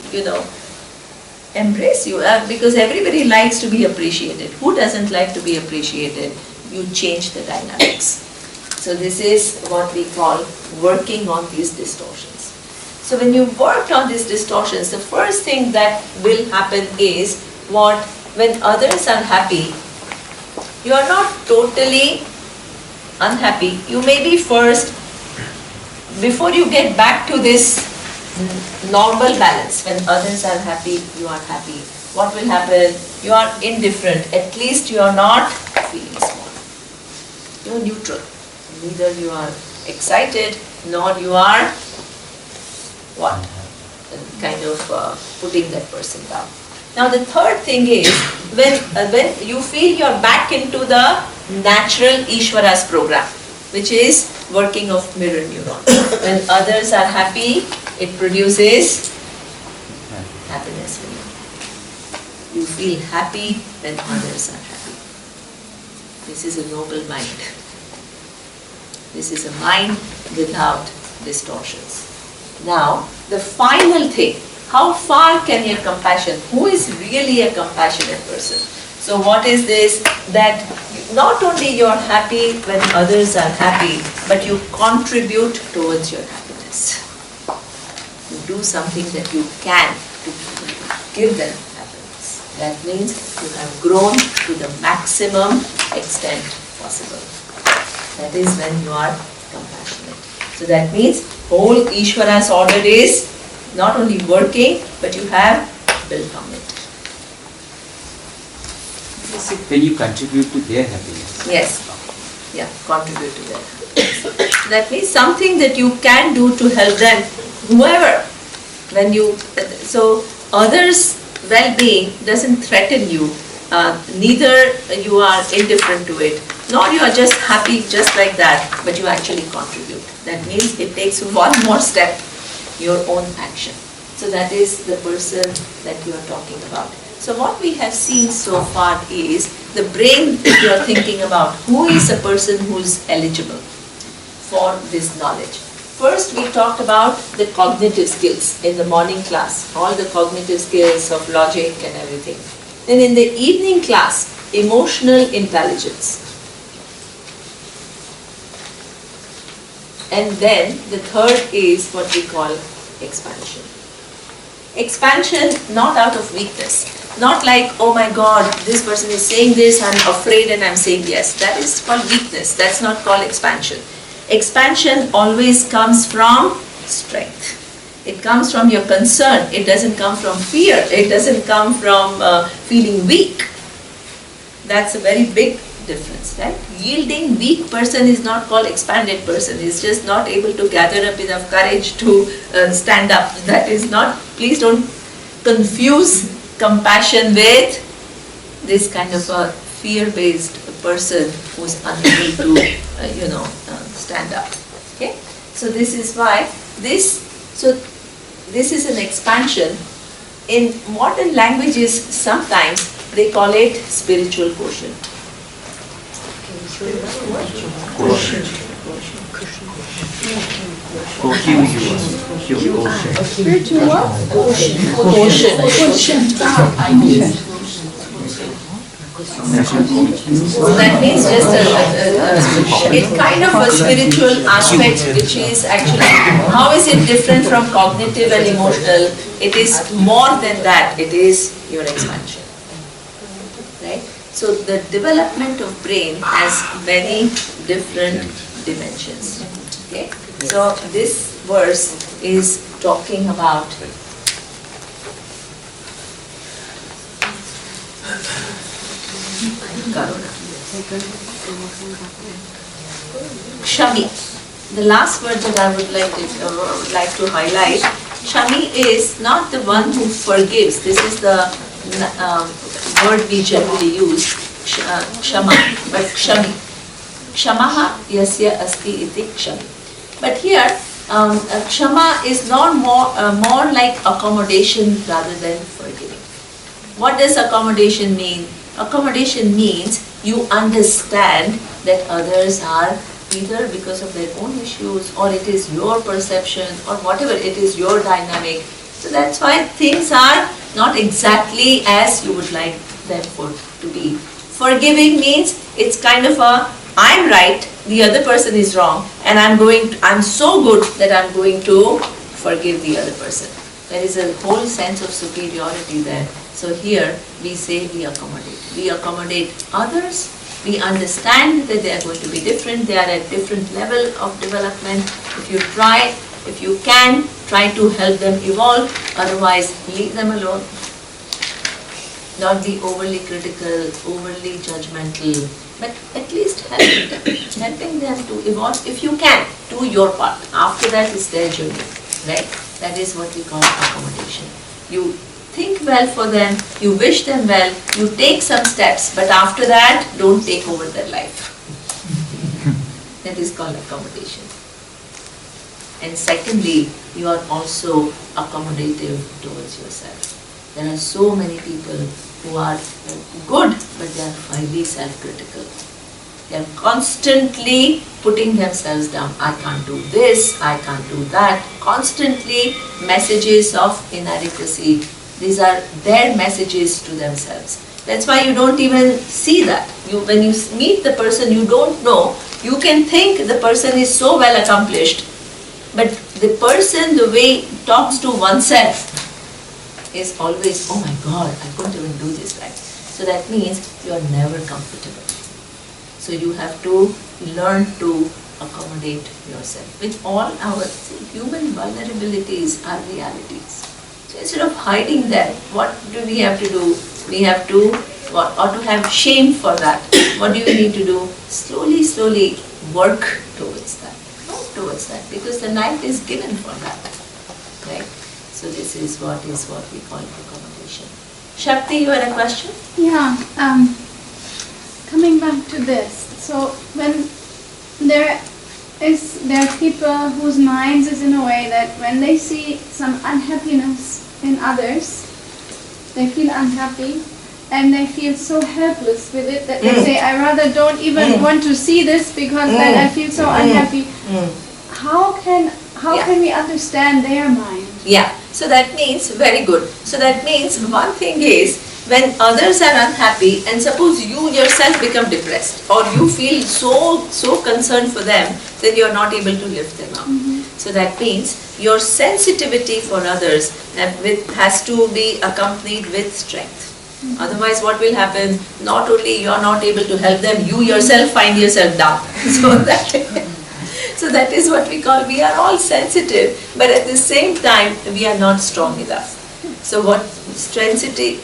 embrace you, because everybody likes to be appreciated. Who doesn't like to be appreciated? You change the dynamics. So this is what we call working on these distortions. So when you worked on these distortions, the first thing that will happen is when others are happy, you are not totally unhappy. You may be first, before you get back to this normal balance, when others are happy, you are happy. What will happen? You are indifferent. At least you are not feeling small. You are neutral. Neither you are excited, nor you are kind of putting that person down. Now the third thing is, when you feel you are back into the natural Isvara's program, which is working of mirror neurons. When others are happy, it produces happiness for you. You feel happy when others are happy. This is a noble mind. This is a mind without distortions. Now, the final thing, how far can your compassion, who is really a compassionate person? So what is this? That not only you are happy when others are happy, but you contribute towards your happiness. You do something that you can to give them happiness. That means you have grown to the maximum extent possible. That is when you are compassionate. So that means whole Isvara's order is not only working, but you have built on it. When you contribute to their happiness. Yes. Yeah, contribute to their happiness. That means something that you can do to help them, whoever. So others' well-being doesn't threaten you. Neither you are indifferent to it, nor you are just happy just like that, but you actually contribute. That means it takes one more step, your own action. So that is the person that you are talking about. So what we have seen so far is the brain that you are thinking about. Who is a person who is eligible for this knowledge? First we talked about the cognitive skills in the morning class, all the cognitive skills of logic and everything. Then in the evening class, emotional intelligence. And then the third is what we call expansion. Expansion not out of weakness. Not like, oh my God, this person is saying this, I'm afraid and I'm saying yes. That is called weakness. That's not called expansion. Expansion always comes from strength. It comes from your concern. It doesn't come from fear. It doesn't come from feeling weak. That's a very big difference, right? Yielding weak person is not called expanded person. He's just not able to gather up enough courage to stand up. That is not, please don't confuse compassion with this kind of a fear-based person who's unable to, stand up. Okay? So this is why this is an expansion. In modern languages, sometimes they call it spiritual quotient. Spiritual what? So that means just it kind of a spiritual aspect which is actually, how is it different from cognitive and emotional? It is more than that, it is your expansion. Right? So the development of brain has many different dimensions. Okay? So this verse is talking about Karuna. Shami. The last word that I would like to highlight. Shami is not the one who forgives. This is the word we generally use. Shama, but Shami. Shamaha yasya asti iti kshami. But here, Kshama is not more like accommodation rather than forgiving. What does accommodation mean? Accommodation means you understand that others are either because of their own issues, or it is your perception, or whatever, it is your dynamic. So that's why things are not exactly as you would like them to be. Forgiving means it's kind of a, I'm right, the other person is wrong, and I'm so good that I'm going to forgive the other person. There is a whole sense of superiority there. So here we say we accommodate. We accommodate others. We understand that they are going to be different. They are at different level of development. If you can, try to help them evolve. Otherwise, leave them alone. Not be overly critical, overly judgmental, but at least helping them to evolve. If you can, do your part. After that is their journey, right? That is what we call accommodation. You think well for them, you wish them well, you take some steps, but after that, don't take over their life. That is called accommodation. And secondly, you are also accommodative towards yourself. There are so many people who are good, but they are highly self-critical. They are constantly putting themselves down. I can't do this, I can't do that. Constantly messages of inadequacy. These are their messages to themselves. That's why you don't even see that. When you meet the person you don't know, you can think the person is so well accomplished, but the person, the way he talks to oneself, is always, oh my God, I couldn't even do this right. So that means you are never comfortable. So you have to learn to accommodate yourself. With all our human vulnerabilities are realities. So instead of hiding them, what do we have to do? We have to, or to have shame for that. What do we need to do? Slowly, slowly work towards that. Work towards that, because the night is given for that. Right? So this is what we call accommodation. Shakti, you had a question? Yeah. Coming back to this. So when there are people whose minds is in a way that when they see some unhappiness in others, they feel unhappy and they feel so helpless with it that they say, I rather don't even want to see this because then I feel so unhappy. How can we understand their mind? Yeah, so that means, very good. So that means one thing is, when others are unhappy and suppose you yourself become depressed or you feel so concerned for them, then you are not able to lift them up. So that means your sensitivity for others has to be accompanied with strength. Otherwise what will happen? Not only you are not able to help them, you yourself find yourself down. So that is what we call, we are all sensitive, but at the same time we are not strong enough. So what sensitivity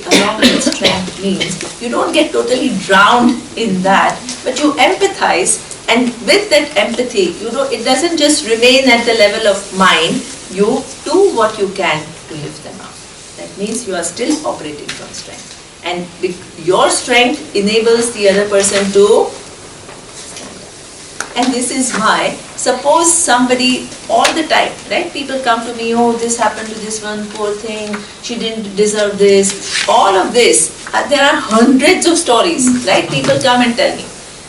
along with strength means, you don't get totally drowned in that, but you empathize, and with that empathy, it doesn't just remain at the level of mind, you do what you can to lift them up. That means you are still operating from strength. And your strength enables the other person to stand up. And this is why, suppose somebody all the time, right? People come to me, oh, this happened to this one, poor thing, she didn't deserve this. All of this, there are hundreds of stories, right? People come and tell me.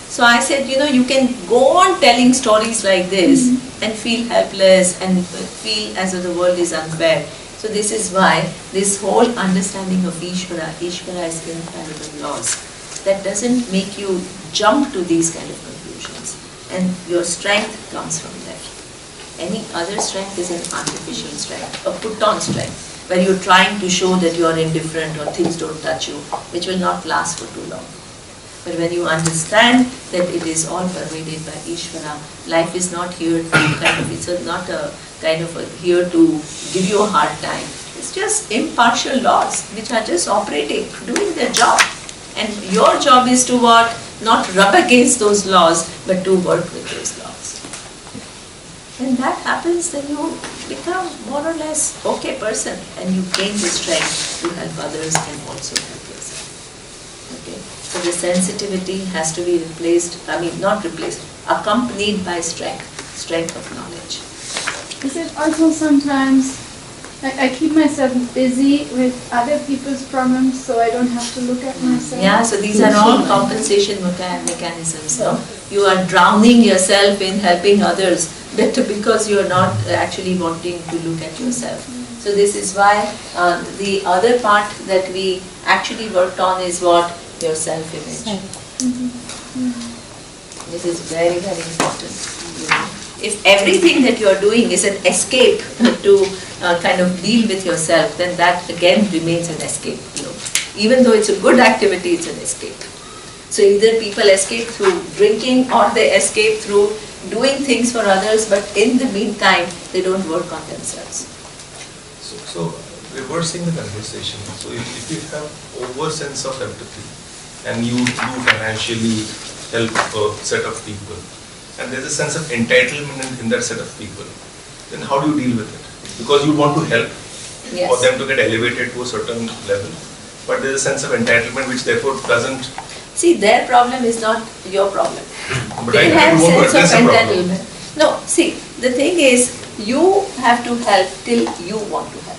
So I said, you can go on telling stories like this and feel helpless and feel as though the world is unfair. So this is why this whole understanding of Isvara is infallible laws. That doesn't make you jump to these kind of conclusions. And your strength comes from there. Any other strength is an artificial strength, a put-on strength, where you're trying to show that you're indifferent or things don't touch you, which will not last for too long. But when you understand that it is all pervaded by Isvara, life is not here to it's not a kind of here to give you a hard time. It's just impartial laws which are just operating, doing their job. And your job is to what? Not rub against those laws, but to work with those laws. When that happens, then you become more or less okay person and you gain the strength to help others and also help yourself. Okay? So the sensitivity has to be accompanied by strength of knowledge. Is it also sometimes, I keep myself busy with other people's problems so I don't have to look at myself? Yeah, so these are all compensation mechanisms. No? You are drowning yourself in helping others because you are not actually wanting to look at yourself. So this is why the other part that we actually worked on is what? Your self-image. This is very, very important. If everything that you are doing is an escape to kind of deal with yourself, then that again remains an escape. Even though it's a good activity, it's an escape. So either people escape through drinking or they escape through doing things for others, but in the meantime, they don't work on themselves. So reversing the conversation. So if you have over sense of empathy and you financially help a set of people, and there's a sense of entitlement in that set of people, then how do you deal with it? Because you want to help for them to get elevated to a certain level, but there's a sense of entitlement which therefore doesn't... See, their problem is not your problem. But they have sense of entitlement. Problem. No, see, the thing is, you have to help till you want to help.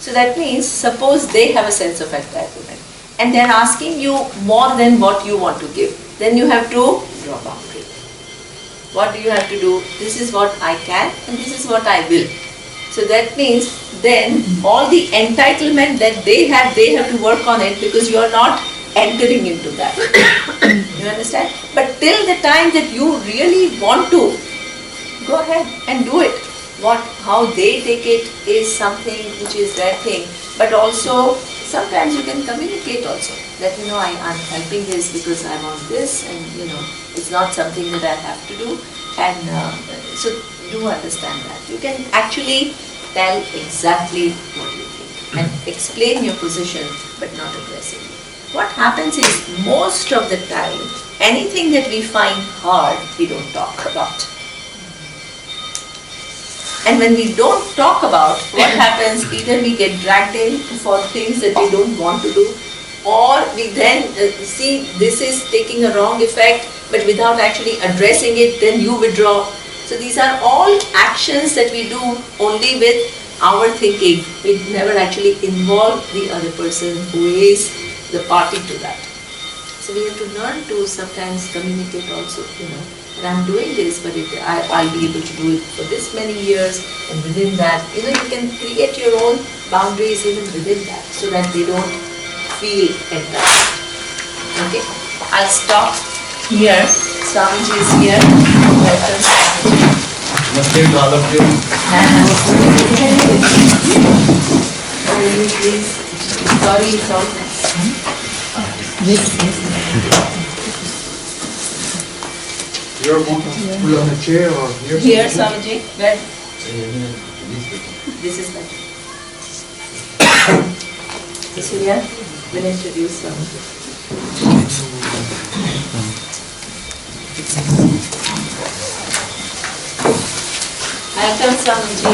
So that means, suppose they have a sense of entitlement, and they're asking you more than what you want to give, then you have to draw a boundary. What do you have to do? This is what I can and this is what I will. So that means then all the entitlement that they have to work on it because you are not entering into that. You understand? But till the time that you really want to, go ahead and do it. How they take it is something which is their thing. But also, sometimes you can communicate also that, I'm helping this because I want this and, it's not something that I have to do. And so do understand that. You can actually tell exactly what you think and explain your position, but not aggressively. What happens is, most of the time, anything that we find hard, we don't talk about. And when we don't talk about, what happens, either we get dragged in for things that we don't want to do, or we then see this is taking a wrong effect, but without actually addressing it, then you withdraw. So these are all actions that we do only with our thinking. We never actually involve the other person who is the party to that. So we have to learn to sometimes communicate also, and I'm doing this, but I'll be able to do it for this many years, and within that, you can create your own boundaries even within that, so that they don't feel entrapped. Okay, I'll stop here. Swamiji is here. Welcome, Swamiji. Namaste to all of you. Please. Sorry, it's all You're comfortable on the chair or here? Here, Swamiji. Where? This is better. Surya will introduce Swamiji. Welcome, Swamiji.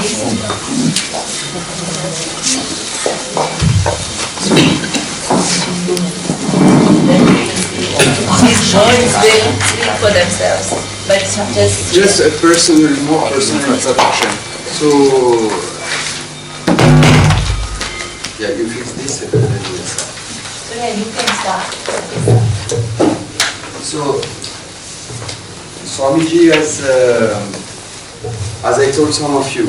These words will speak for themselves, but just a personal introduction. So, yeah, you fix this and then you start. So yeah, you can start. So, Swamiji, as I told some of you,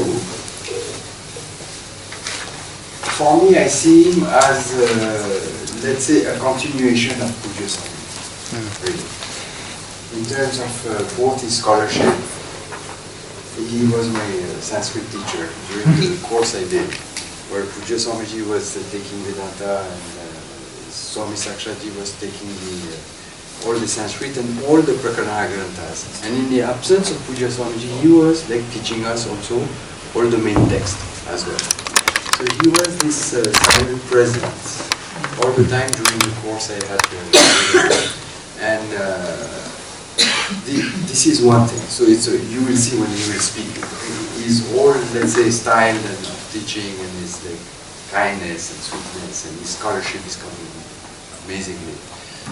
for me I see him as, let's say, a continuation of Puja Swami, really. In terms of both his scholarship, he was my Sanskrit teacher during the course I did, where Puja Swamiji was taking Vedanta and Swami Sakshatji was taking all the Sanskrit and all the Prakarana Granthas. And in the absence of Puja Swamiji, he was like teaching us also all the main text as well. So he was this silent presence all the time during the course I had. And this is one thing. So you will see when he will speak. His whole, let's say, style and teaching and his like kindness and sweetness and his scholarship is coming amazingly.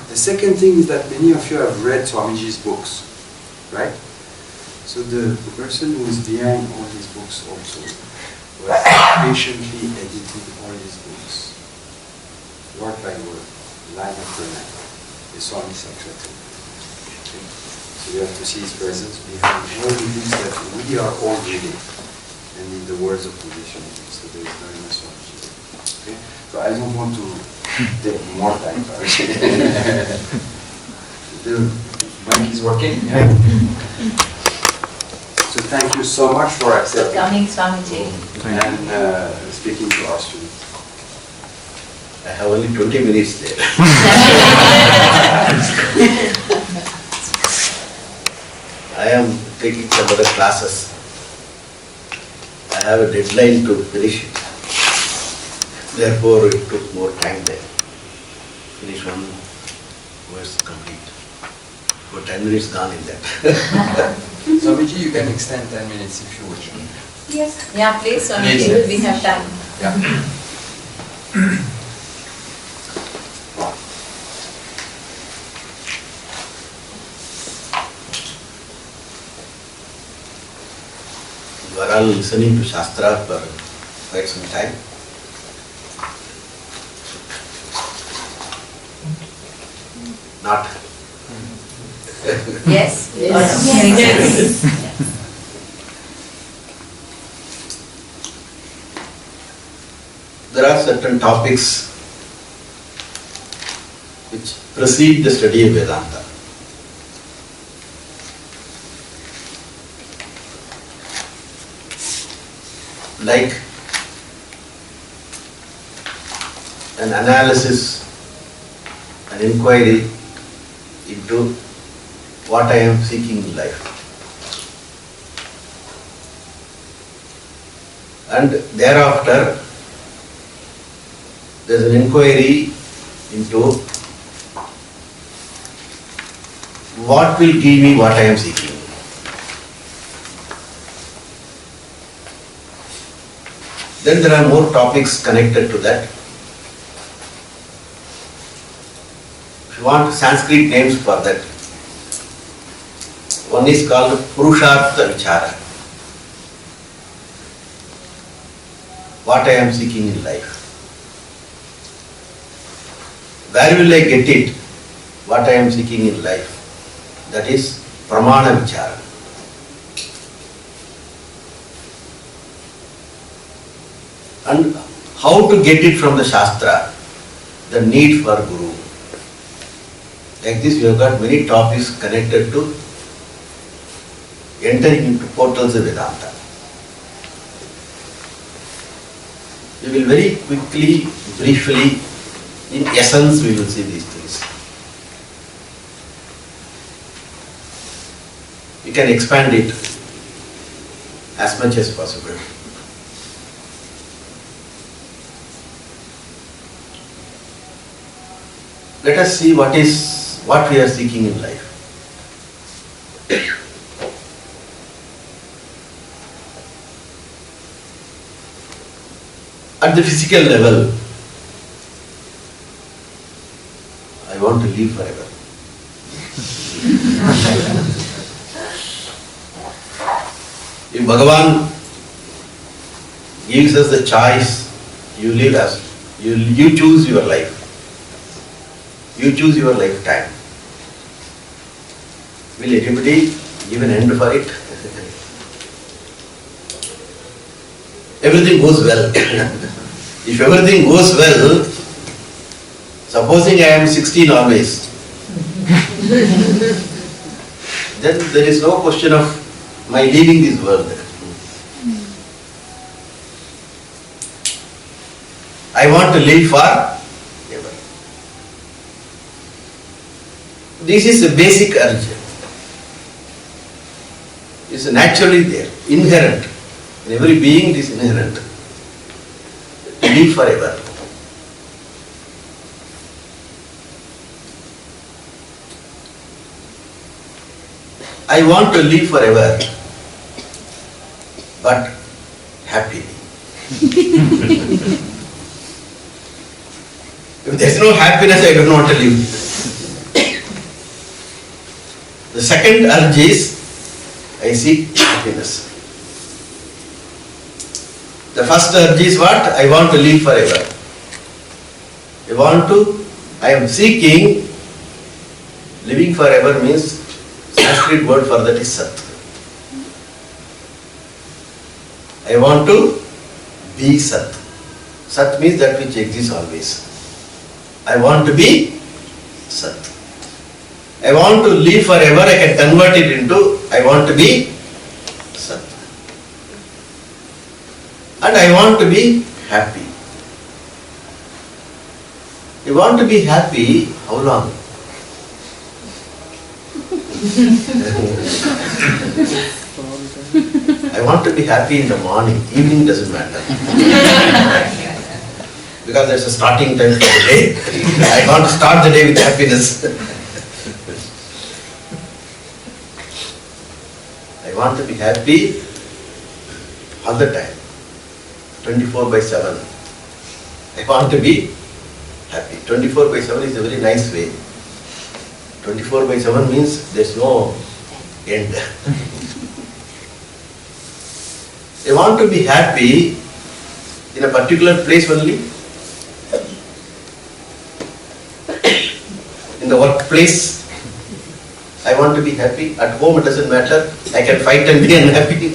The second thing is that many of you have read Swamiji's books, right? So the person who is behind all these books also was patiently editing all these books, word by word, line after line, the Swami Sakshatkritananda. Okay? So you have to see his presence behind all the things that we are all reading, and in the words of Buddha. So there is very much Swamiji. Okay? So I don't want to take more time. The mic is working? Yeah. So thank you so much for accepting. Coming, Swamiji. And speaking to our students. I have only 20 minutes there. I am taking some other classes. I have a deadline to finish it. Therefore, it took more time there. Finish one verse complete. For 10 minutes gone in that. Swamiji, you can extend 10 minutes if you wish. Yes. Yeah, please, Swamiji. We have time. Yeah. We are all listening to Shastra for quite some time. Not? Yes? Yes. There are certain topics which precede the study of Vedanta. Like an analysis, an inquiry into what I am seeking in life. And thereafter, there is an inquiry into what will give me what I am seeking. Then there are more topics connected to that. If you want Sanskrit names for that, one is called Purushartha Vichara. What I am seeking in life. Where will I get it? What I am seeking in life. That is Pramana Vichara. And how to get it from the Shastra, the need for Guru. Like this, we have got many topics connected to entering into portals of Vedanta. We will very quickly, briefly, in essence, we will see these things. We can expand it as much as possible. Let us see what we are seeking in life. At the physical level, I want to live forever. If Bhagavan gives us the choice, you live as you choose your life. You choose your lifetime. Will anybody give an end for it? Everything goes well. If everything goes well, supposing I am 16 always, then there is no question of my leaving this world. I want to live forever. This is a basic urge. It's naturally there, inherent. In every being it is inherent. To live forever. I want to live forever, but happily. If there is no happiness, I don't want to live. The second urge is, I seek happiness. The first urge is what? I want to live forever. I am seeking, living forever means, Sanskrit word for that is Sat. I want to be Sat. Sat means that which exists always. I want to be Sat. I want to live forever, I can convert it into I want to be Sat. And I want to be happy. You want to be happy, how long? I want to be happy in the morning, evening doesn't matter. Because there's a starting time for the day. I want to start the day with happiness. I want to be happy all the time, 24/7. I want to be happy. 24/7 is a very nice way. 24/7 means there's no end. I want to be happy in a particular place only. In the workplace, I want to be happy. At home, it doesn't matter. I can fight and be unhappy.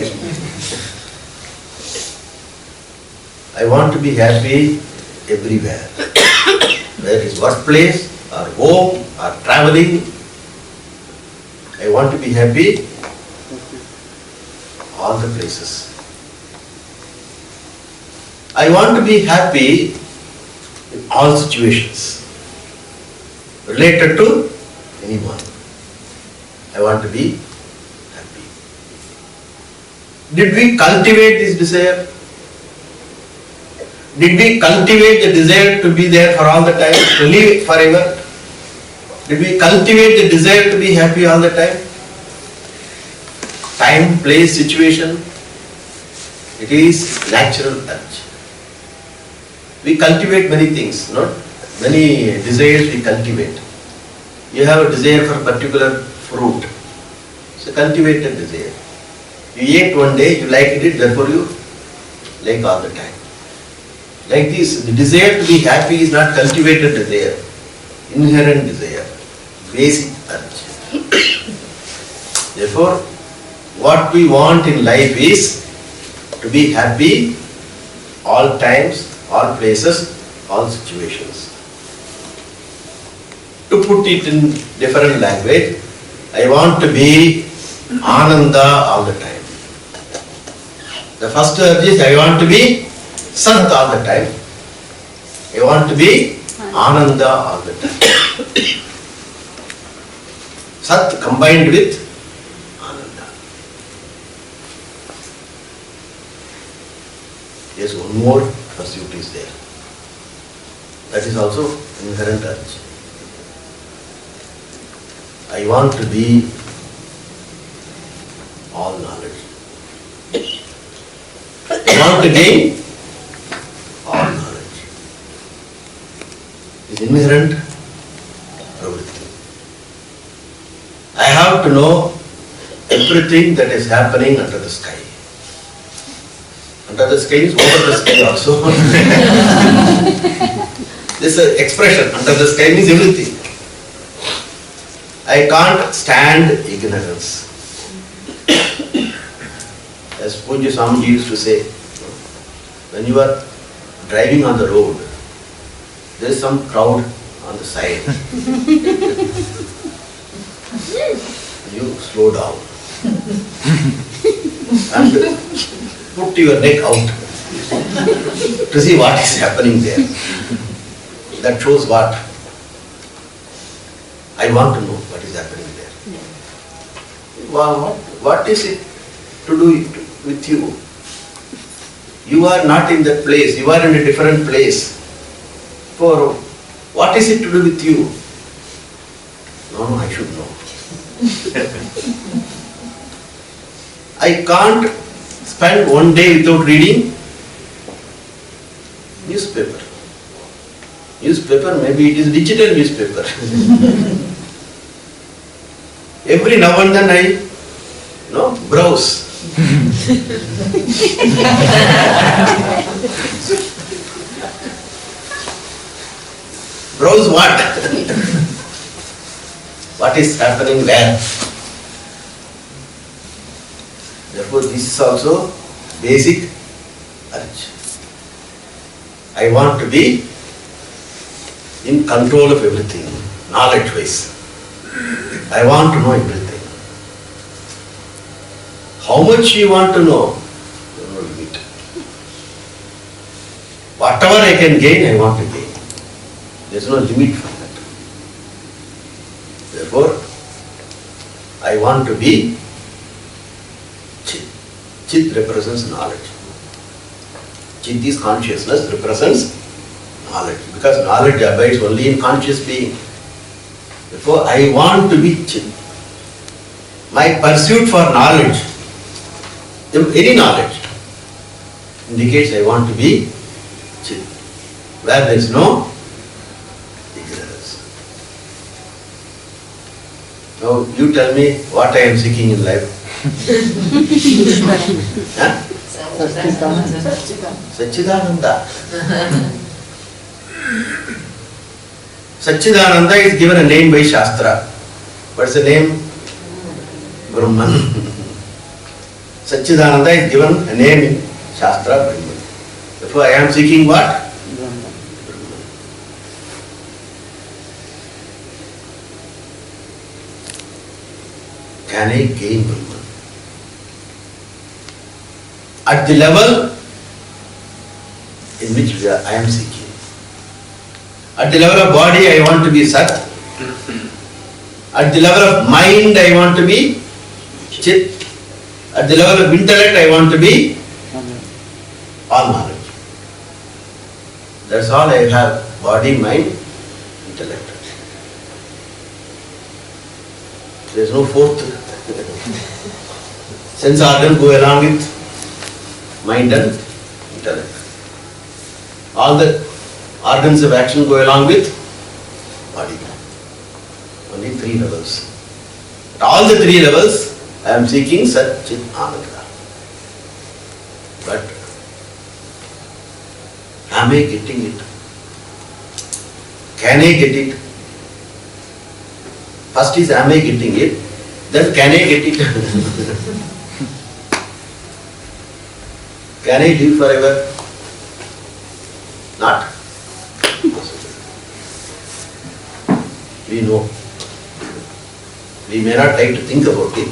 I want to be happy everywhere. Whether it is workplace, or home, or traveling. I want to be happy all the places. I want to be happy in all situations related to anyone. I want to be happy. Did we cultivate this desire? Did we cultivate the desire to be there for all the time, to live forever? Did we cultivate the desire to be happy all the time? Time, place, situation. It is natural urge. We cultivate many things, not many desires we cultivate. You have a desire for a particular fruit. It's a cultivated desire. You ate one day, you liked it, therefore you like all the time. Like this, the desire to be happy is not cultivated desire, inherent desire, basic urge. Therefore, what we want in life is to be happy all times, all places, all situations. To put it in different language, I want to be Ananda all the time. The first urge is I want to be Sat all the time. I want to be Ananda all the time. Sat combined with Ananda. Yes, one more pursuit is there. That is also inherent urge. I want to be all knowledge. I want to gain all knowledge. It is inherent pravritti. I have to know everything that is happening under the sky. Under the sky is over the sky also. This expression, under the sky, means everything. I can't stand ignorance. As Puja Swami used to say, when you are driving on the road, there is some crowd on the side. You slow down and put your neck out to see what is happening there. That shows what? I want to know what is happening there. What is it to do with you? You are not in that place, you are in a different place. For what is it to do with you? No, I should know. I can't spend one day without reading newspaper. Newspaper, maybe it is digital newspaper. Every now and then I browse. Browse what? What is happening where? Therefore, this is also basic urge. I want to be in control of everything, knowledge-wise. I want to know everything. How much you want to know? There is no limit. Whatever I can gain, I want to gain. There is no limit for that. Therefore, I want to be Chit. Chit represents knowledge. Chit is consciousness, represents knowledge. Because knowledge abides only in conscious being. Therefore, I want to be Chit. My pursuit for knowledge, any knowledge, indicates I want to be Chit. Where there is no ignorance. Now you tell me what I am seeking in life. Huh? Sakshatkritananda. Sakshatkritananda is given a name by Shastra. What's the name? Brahman. Sakshatkritananda is given a name in Shastra, Brahman. Therefore I am seeking what? Can I gain Brahman? At the level in which I am seeking. At the level of body, I want to be Sat. At the level of mind, I want to be Chit. At the level of intellect, I want to be all knowledge. That's all I have. Body, mind, intellect. There is no fourth. Sense organ go along with mind and intellect. All the organs of action go along with body. Only 3 levels. At all the 3 levels, I am seeking Sat Chit Ananda. But am I getting it? Can I get it? First is am I getting it? Then can I get it? Can I live forever? Not possible. We know. We may not like to think about it.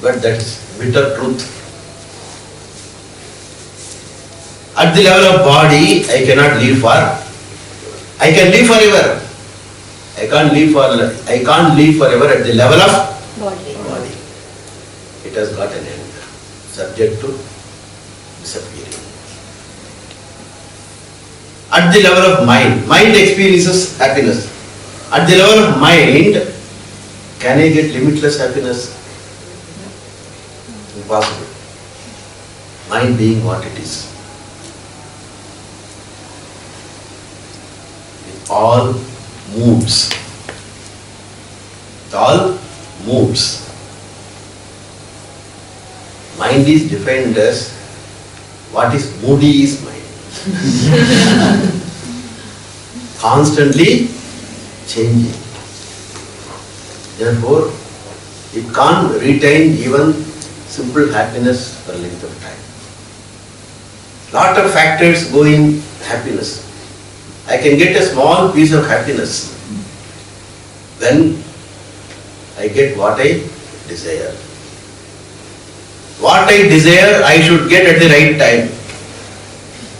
But that is bitter truth. At the level of body, I cannot live I can live forever. I can't live forever at the level of body. It has got an end, subject to disappearing. At the level of mind experiences happiness. At the level of mind, can I get limitless happiness? Impossible. Mind being what it is. It all moves. It all moves. Mind is defined as what is moody is mind. Constantly changing. Therefore, it can't retain even simple happiness for a length of time. Lot of factors go in happiness. I can get a small piece of happiness when I get what I desire. What I desire, I should get at the right time.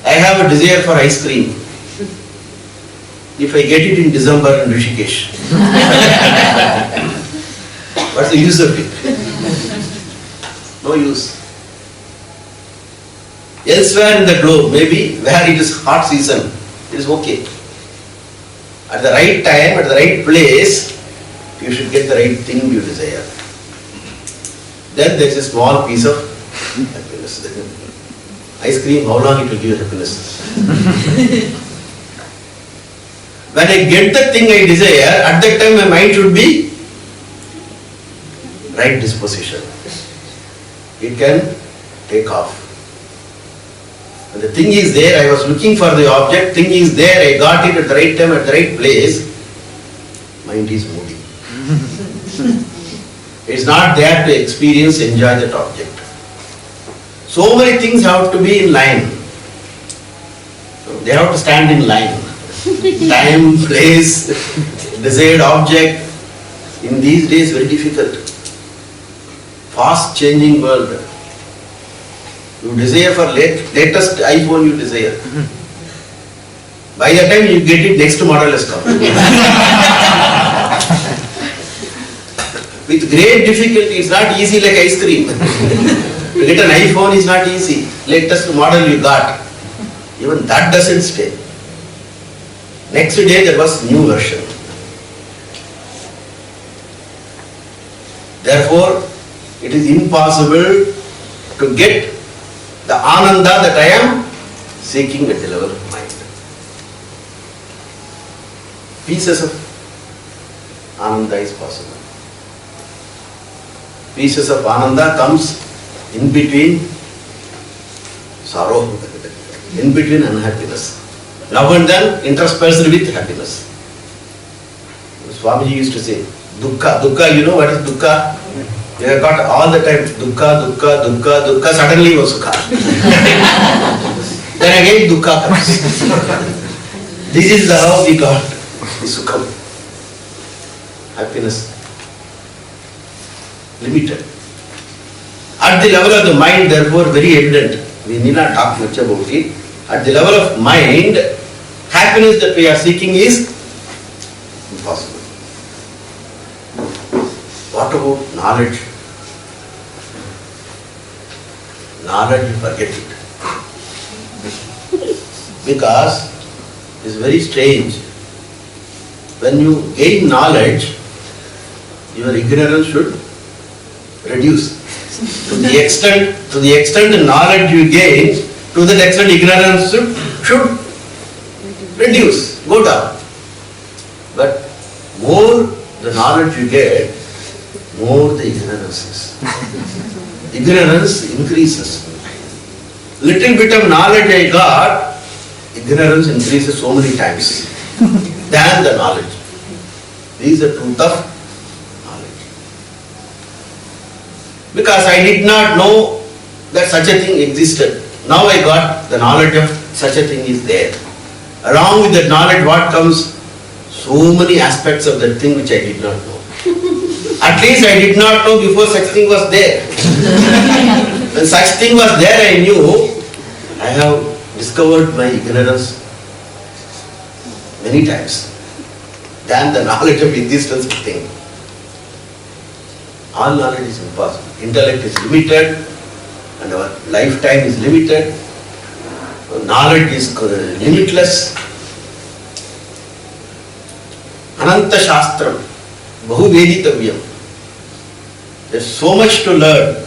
I have a desire for ice cream. If I get it in December in Rishikesh, what's the use of it? No use. Elsewhere in the globe, maybe where it is hot season, it is okay. At the right time, at the right place, you should get the right thing you desire. Then there is a small piece of happiness. Ice cream, how long it will give happiness? When I get the thing I desire, at that time my mind should be right disposition. It can take off. When the thing is there, I was looking for the object, thing is there, I got it at the right time, at the right place, mind is moving. It's not there to experience, enjoy that object. So many things have to be in line. They have to stand in line. Time, place, desired object. In these days, very difficult. Fast changing world. You desire for latest iPhone you desire. By the time you get it, next model has come. With great difficulty, it's not easy like ice cream. To get an iPhone is not easy. Latest model you got. Even that doesn't stay. Next day there was new version. Therefore, it is impossible to get the ananda that I am seeking at the level of mind. Pieces of ananda is possible. Pieces of ananda comes in between sorrow, in between unhappiness. Now and then interspersed with happiness. Swami used to say, dukkha, dukkha, you know what is dukkha? You have got all the time dukkha, dukkha, dukkha, dukkha, suddenly was sukha. Then again dukkha comes. This is how we got the sukha. Happiness. Limited. At the level of the mind, therefore, very evident. We need not talk much about it. At the level of mind, happiness that we are seeking is impossible. What about knowledge? Knowledge, you forget it. Because it is very strange. When you gain knowledge, your ignorance should reduce. To the extent the knowledge you gain, to that extent ignorance should reduce, go down. But more the knowledge you get, more the ignorance is. Ignorance increases. Little bit of knowledge I got, ignorance increases so many times than the knowledge. This is the truth of knowledge. Because I did not know that such a thing existed. Now I got the knowledge of such a thing is there. Along with that knowledge, what comes? So many aspects of that thing which I did not know. At least I did not know before such thing was there. When such thing was there, I knew. I have discovered my ignorance many times than the knowledge of existence of thing. All knowledge is impossible. Intellect is limited and our lifetime is limited. Knowledge is limitless. Ananta Shastram, Bahu Veditavyam. There is so much to learn,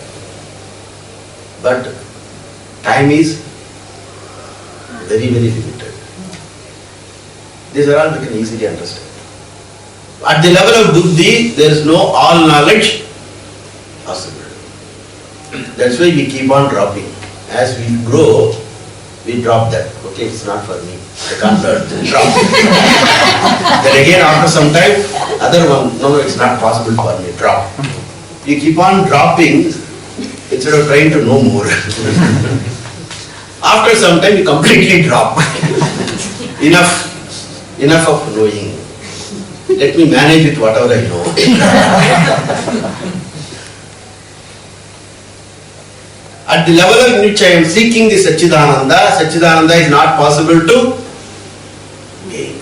but time is very, very limited. These are all we can easily understand. At the level of buddhi, there is no all knowledge possible. That's why we keep on dropping. As we grow, we drop that. Okay, it's not for me. I can't learn, drop. Then again after some time, other one, no, it's not possible for me, drop. You keep on dropping instead of trying to know more. After some time you completely drop. Enough of knowing. Let me manage with whatever I know. At the level in which I am seeking the Satchidananda is not possible to gain.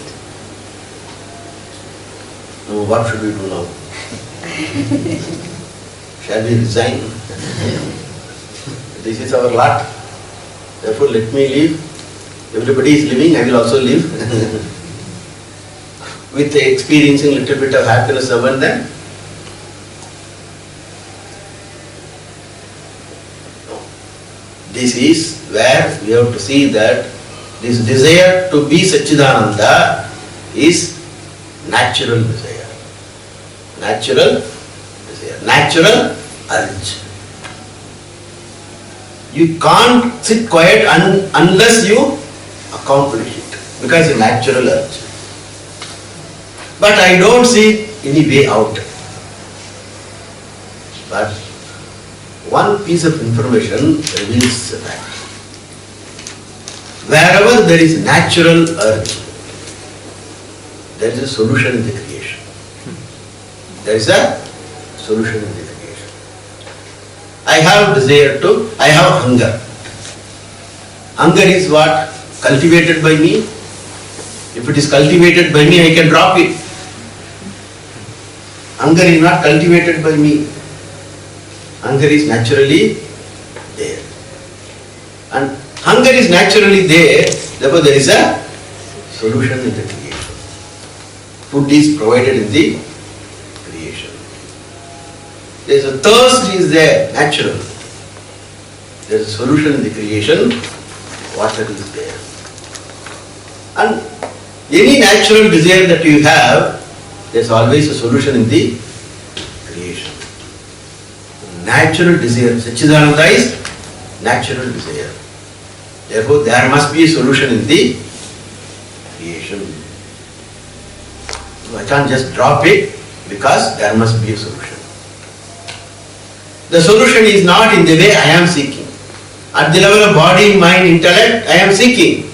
Now what should we do now? Shall we resign? This is our lot. Therefore let me live. Everybody is living, I will also live. With experiencing a little bit of happiness now and then. This is where we have to see that this desire to be Satchidananda is natural desire. Natural desire. Natural urge. You can't sit quiet unless you accomplish it, because it's a natural urge. But I don't see any way out. But one piece of information reveals that wherever there is natural urge, there is a solution in the creation. There is a solution in the creation. I have desire to, I have hunger. Hunger is what? Cultivated by me. If it is cultivated by me, I can drop it. Hunger is not cultivated by me. Hunger is naturally there. And hunger is naturally there, therefore there is a solution in the creation. Food is provided in the creation. There is a thirst is there, natural. There is a solution in the creation, water is there. And any natural desire that you have, there is always a solution in the creation. Natural desire, Satchidananda is natural desire. Therefore, there must be a solution in the creation. So I can't just drop it because there must be a solution. The solution is not in the way I am seeking. At the level of body, mind, intellect, I am seeking.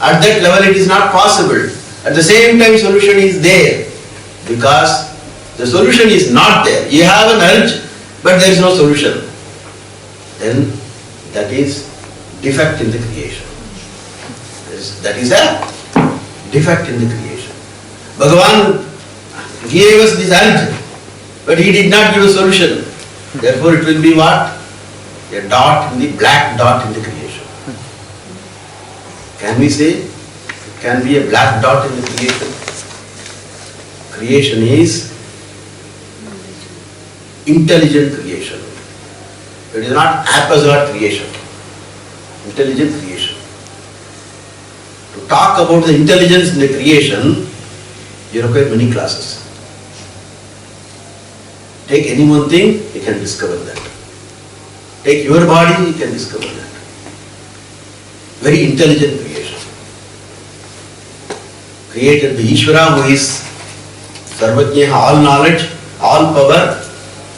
At that level, it is not possible. At the same time, solution is there because the solution is not there. You have an urge, but there is no solution. Then that is defect in the creation. That is a defect in the creation. Bhagavan gave us this urge, but he did not give a solution. Therefore it will be what? A dot in the black dot in the creation. Can we say it can be a black dot in the creation? Creation is intelligent creation. It is not haphazard creation. Intelligent creation. To talk about the intelligence in the creation, you require many classes. Take any one thing, you can discover that. Take your body, you can discover that. Very intelligent creation. Created by Isvara, who is Sarvajna, all knowledge, all power.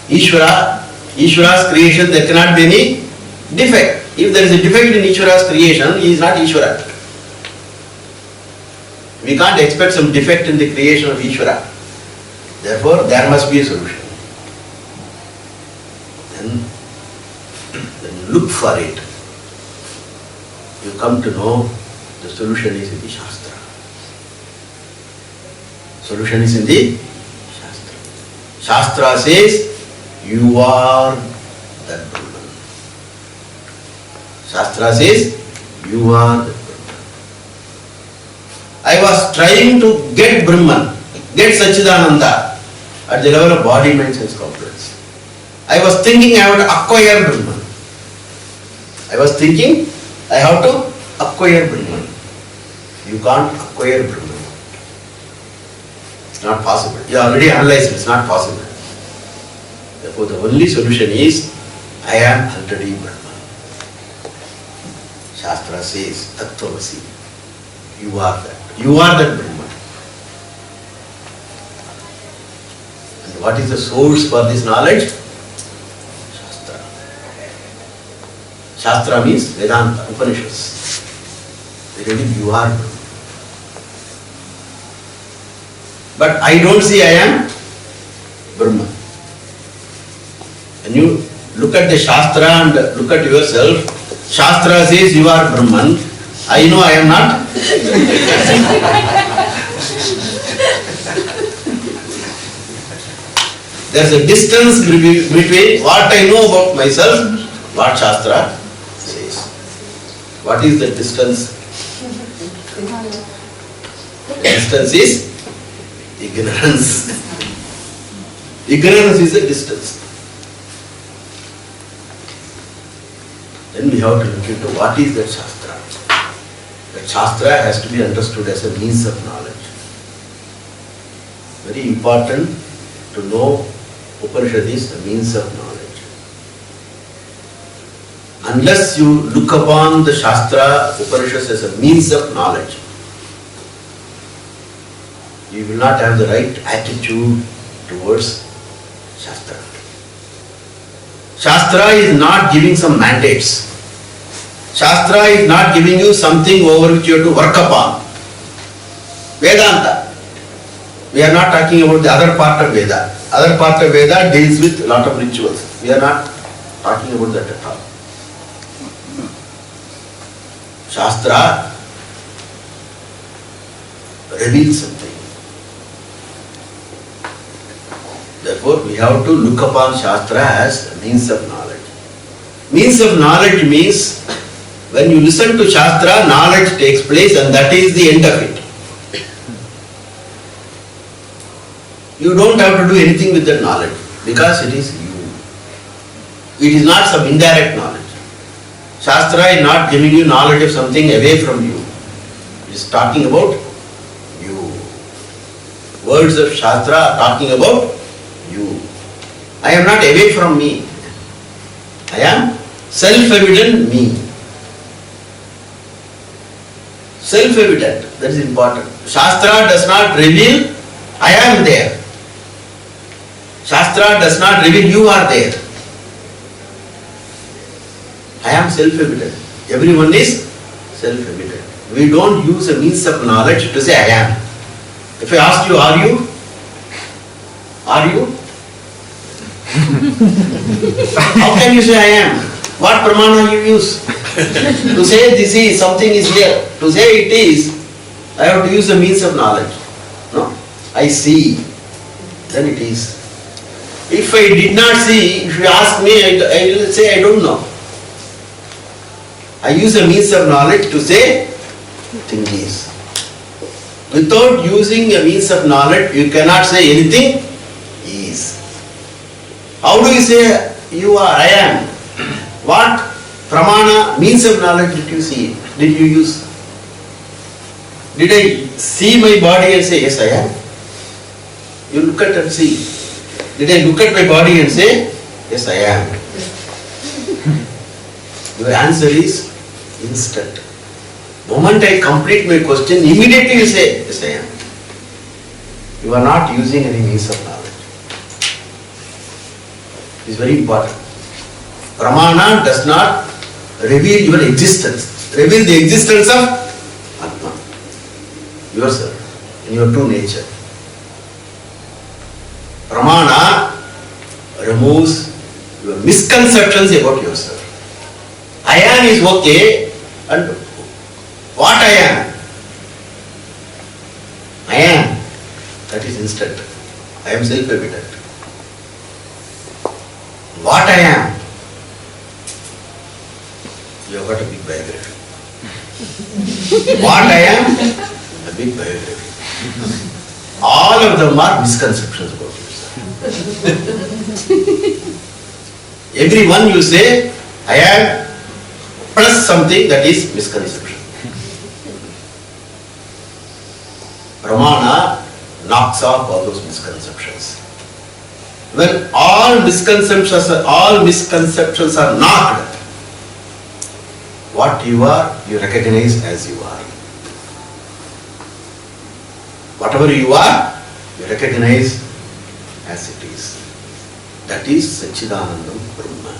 Isvara's creation, there cannot be any defect. If there is a defect in Isvara's creation, he is not Isvara. We can't expect some defect in the creation of Isvara. Therefore, there must be a solution. Then look for it. You come to know the solution is in the Shastra. Solution is in the Shastra. Shastra says, you are that Brahman. Shastra says, you are that Brahman. I was trying to get Brahman, get Satchidananda at the level of body, mind, sense complex. I was thinking I have to acquire Brahman. I was thinking I have to acquire Brahman. You can't acquire Brahman. It's not possible. You already analyzed it. It's not possible. Therefore, the only solution is I am already Brahman. Shastra says Tattvamasi. You are that. You are that Brahman. And what is the source for this knowledge? Shastra. Shastra means Vedanta, Upanishads. They tell you are Brahman. But I don't see I am Brahman. When you look at the Shastra and look at yourself, Shastra says you are Brahman. I know I am not. There's a distance between what I know about myself, what Shastra says. What is the distance? The distance is ignorance. Ignorance is the distance. Then we have to look into what is that Shastra. That Shastra has to be understood as a means of knowledge. Very important to know Upanishad is the means of knowledge. Unless you look upon the Shastra, Upanishads as a means of knowledge, you will not have the right attitude towards Shastra. Shastra is not giving some mandates. Shastra is not giving you something over which you have to work upon. Vedanta. We are not talking about the other part of Veda. Other part of Veda deals with a lot of rituals. We are not talking about that at all. Shastra reveals something. Therefore, we have to look upon Shastra as a means of knowledge. Means of knowledge means when you listen to Shastra, knowledge takes place and that is the end of it. You don't have to do anything with that knowledge because it is you. It is not some indirect knowledge. Shastra is not giving you knowledge of something away from you. It is talking about you. Words of Shastra are talking about you. I am not away from me. I am self-evident me. Self-evident, that is important. Shastra does not reveal I am there. Shastra does not reveal you are there. I am self-evident. Everyone is self-evident. We don't use a means of knowledge to say I am. If I ask you, are you? Are you? How can you say I am? What pramana you use? To say this is, something is here. To say it is, I have to use a means of knowledge. No? I see. Then it is. If I did not see, if you ask me, I will say I don't know. I use a means of knowledge to say thing is. Without using a means of knowledge, you cannot say anything is. How do you say you are, I am? What pramana, means of knowledge did you see? Did you use? Did I see my body and say, yes I am? You look at and see. Did I look at my body and say, yes I am? Your answer is instant. Moment I complete my question, immediately you say, yes I am. You are not using any means of knowledge. It is very important. Pramana does not reveal your existence. Reveal the existence of Atma, yourself, in your true nature. Pramana removes your misconceptions about yourself. I am is okay, and what I am? I am. That is instant. I am self-evident. What I am? You have got a big biography. What I am? A big biography. All of them are misconceptions about yourself. Every one you say, I am, plus something, that is misconception. Pramana knocks off all those misconceptions. When all misconceptions are knocked, what you are, you recognize as you are. Whatever you are, you recognize as it is. That is Satchidanandam Brahma.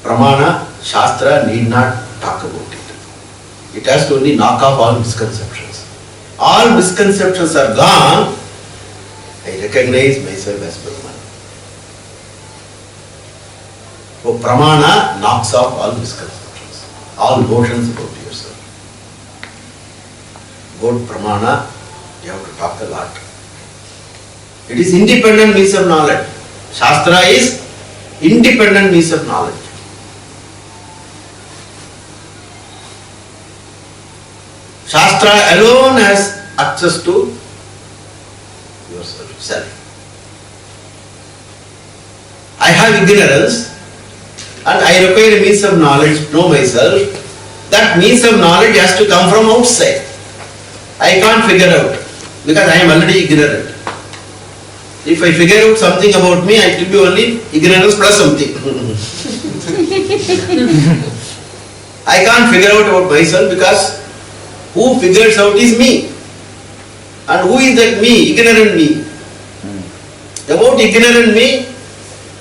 Pramana, Shastra need not talk about it. It has to only knock off all misconceptions. All misconceptions are gone. I recognize myself as Brahman. So Pramana knocks off all misconceptions, all notions about yourself. About Pramana, you have to talk a lot. It is independent means of knowledge. Shastra is independent means of knowledge. Shastra alone has access to yourself, self. I have ignorance and I require a means of knowledge to know myself. That means of knowledge has to come from outside. I can't figure out because I am already ignorant. If I figure out something about me, it will be only ignorance plus something. I can't figure out about myself because who figures out is me. And who is that me? Ignorant me. About ignorant me,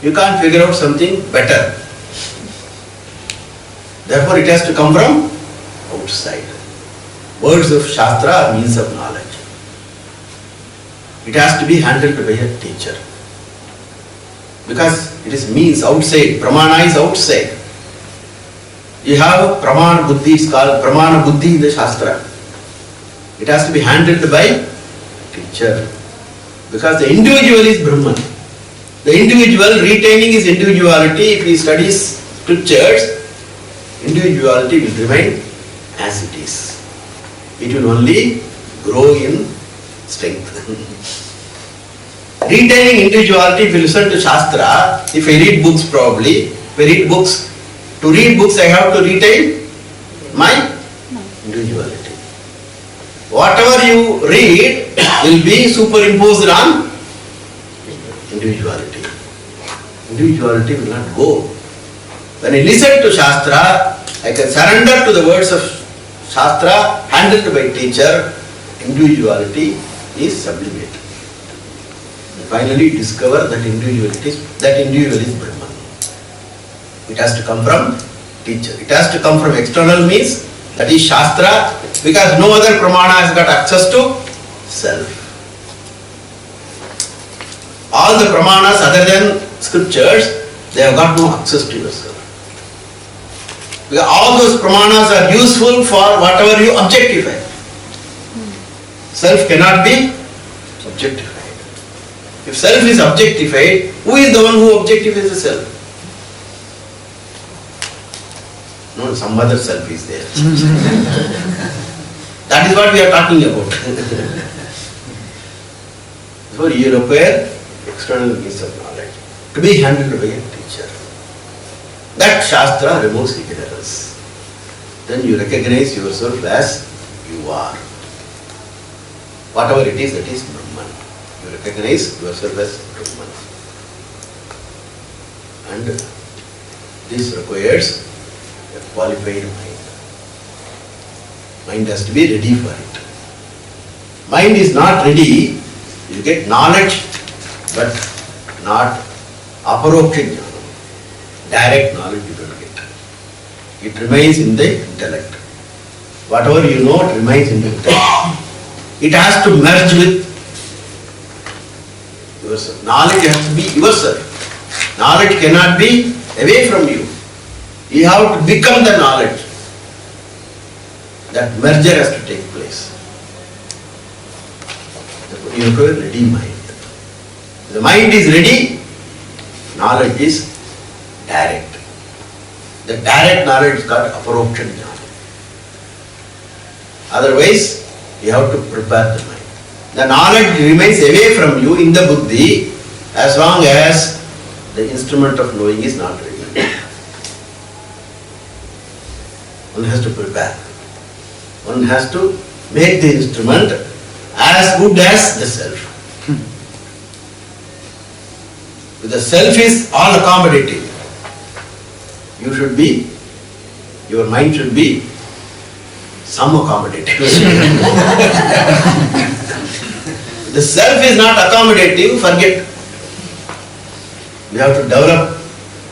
you can't figure out something better. Therefore it has to come from outside. Words of Shastra are means of knowledge. It has to be handled by a teacher. Because it is means outside. Pramana is outside. You have Pramana Buddhi, is called Pramana Buddhi in the Shastra. It has to be handled by teacher. Because the individual is Brahman. The individual retaining his individuality, if he studies scriptures, individuality will remain as it is. It will only grow in strength. Retaining individuality, if you listen to Shastra, if I read books probably, if I read books, to read books I have to retain my individuality. Whatever you read will be superimposed on individuality. Individuality will not go. When I listen to Shastra, I can surrender to the words of Shastra handled by teacher. Individuality is sublimate. Finally discover that individual is Brahman. It has to come from teacher. It has to come from external means, that is Shastra, because no other Pramana has got access to self. All the Pramanas other than scriptures, they have got no access to yourself. Because all those Pramanas are useful for whatever you objectify. Self cannot be objectified. If self is objectified, who is the one who objectifies the self? No, some other self is there. That is what we are talking about. So you require external means of knowledge to be handled by a teacher. That Shastra removes ignorance. Then you recognize yourself as you are. Whatever it is, that is Brahman. You recognize yourself as Brahman. And this requires a qualified mind. Mind has to be ready for it. Mind is not ready, you get knowledge, but not aparoksha jnana. Direct knowledge you don't get. It remains in the intellect. Whatever you know, it remains in the intellect. It has to merge with yourself. Knowledge has to be yourself. Knowledge cannot be away from you. You have to become the knowledge. That merger has to take place. You have a ready mind. The mind is ready, knowledge is direct. The direct knowledge is called aparoksha jnana. Otherwise, you have to prepare the mind. The knowledge remains away from you in the buddhi as long as the instrument of knowing is not ready. One has to prepare. One has to make the instrument as good as the self. The self is all accommodating. Your mind should be some accommodative. The self is not accommodative, forget. We have to develop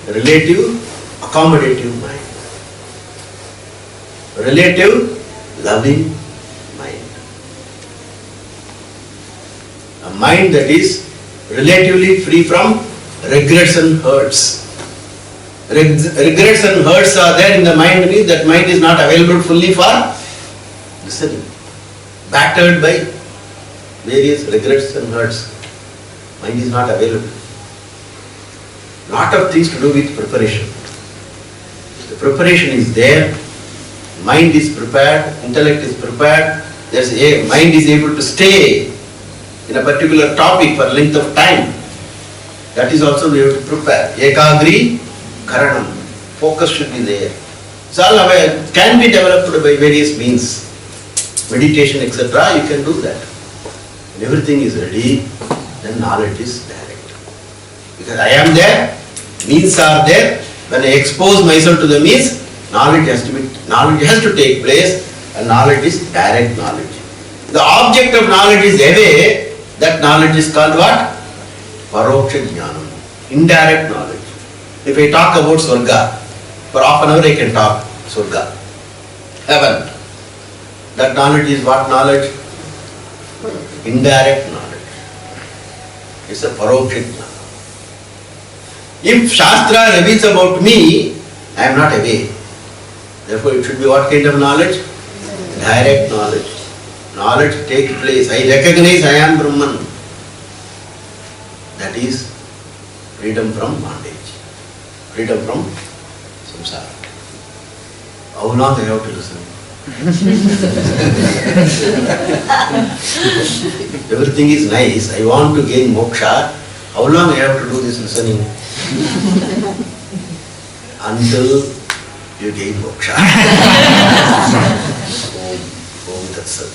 a relative, accommodative mind. Relative, loving mind. A mind that is relatively free from regrets and hurts. Regrets and hurts are there in the mind, means that mind is not available fully for listening. Battered by various regrets and hurts. Mind is not available. Lot of things to do with preparation. The preparation is there, mind is prepared, intellect is prepared, mind is able to stay in a particular topic for length of time. That is also we have to prepare. Ekagri karanam. Focus should be there. It's all aware, can be developed by various means. Meditation, etc. You can do that. When everything is ready, then knowledge is direct. Because I am there, means are there. When I expose myself to the means, knowledge has to take place, and knowledge is direct knowledge. The object of knowledge is away, that knowledge is called what? Paroksha jnanam, indirect knowledge. If I talk about Swarga, for half an hour I can talk Swarga, heaven. That knowledge is what knowledge? Indirect knowledge. It's a paroksha jnana. If Shastra reveals about me, I am not away. Therefore it should be what kind of knowledge? Direct knowledge. Knowledge takes place. I recognize I am Brahman. That is freedom from bondage. Freedom from samsara. How long I have to listen? Everything is nice. I want to gain moksha. How long I have to do this listening? Until you gain moksha. Om Tat Sat.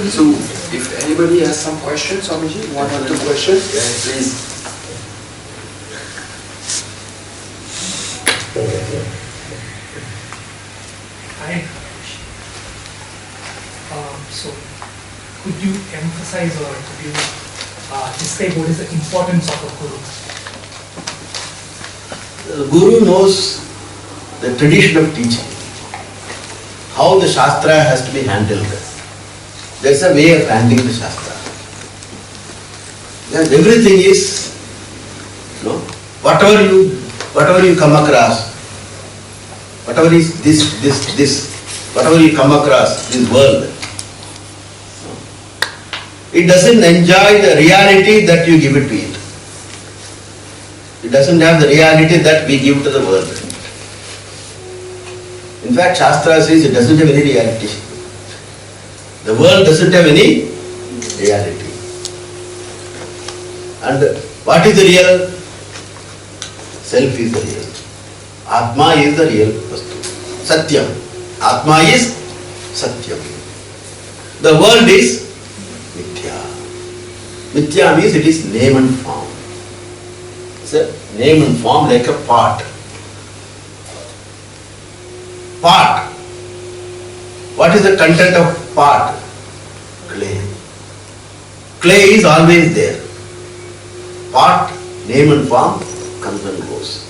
So, if anybody has some questions, Swamiji, one or two questions? Yes, please. Hi. So, could you emphasize or could you describe what is the importance of a guru? The guru knows the tradition of teaching, how the Shastra has to be handled. There is a way of handling the Shastra. And everything is, whatever you come across, whatever is this, whatever you come across, this world, it doesn't enjoy the reality that you give it to it. It doesn't have the reality that we give to the world. In fact, Shastra says it doesn't have any reality. The world doesn't have any reality. And what is the real? Self is the real. Atma is the real vastu. Satyam. Atma is Satyam. The world is Mithya. Mithya means it is name and form. It's a name and form like a pot. Pot. What is the content of pot? Clay. Clay is always there. Pot, name and form, comes and goes.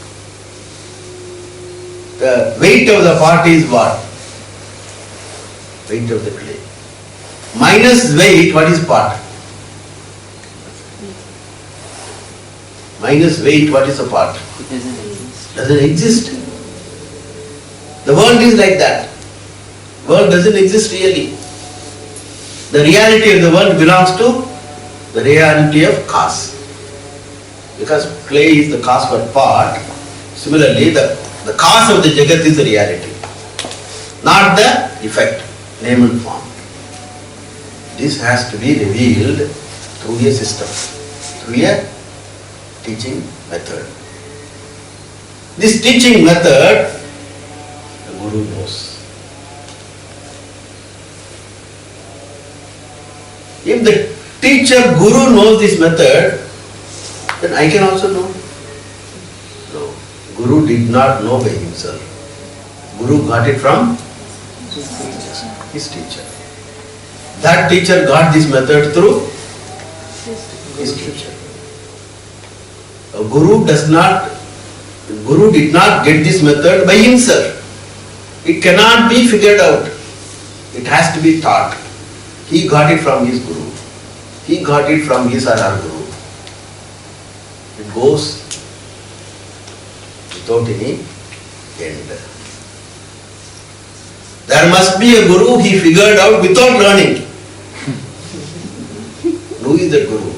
The weight of the pot is what? Weight of the clay. Minus weight, what is pot? Minus weight, what is a pot? It doesn't exist. Doesn't exist. The world is like that. World doesn't exist really. The reality of the world belongs to the reality of cause. Because clay is the cause for pot, similarly the cause of the Jagat is the reality, not the effect, name and form. This has to be revealed through a system, through a teaching method. This teaching method, the Guru knows. If the teacher, Guru knows this method, then I can also know. No, Guru did not know by himself. Guru got it from his teacher. That teacher got this method through his teacher. A Guru did not get this method by himself. It cannot be figured out. It has to be taught. He got it from his Guru. He got it from his or her Guru. It goes without any end. There must be a Guru he figured out without learning. Who is that Guru?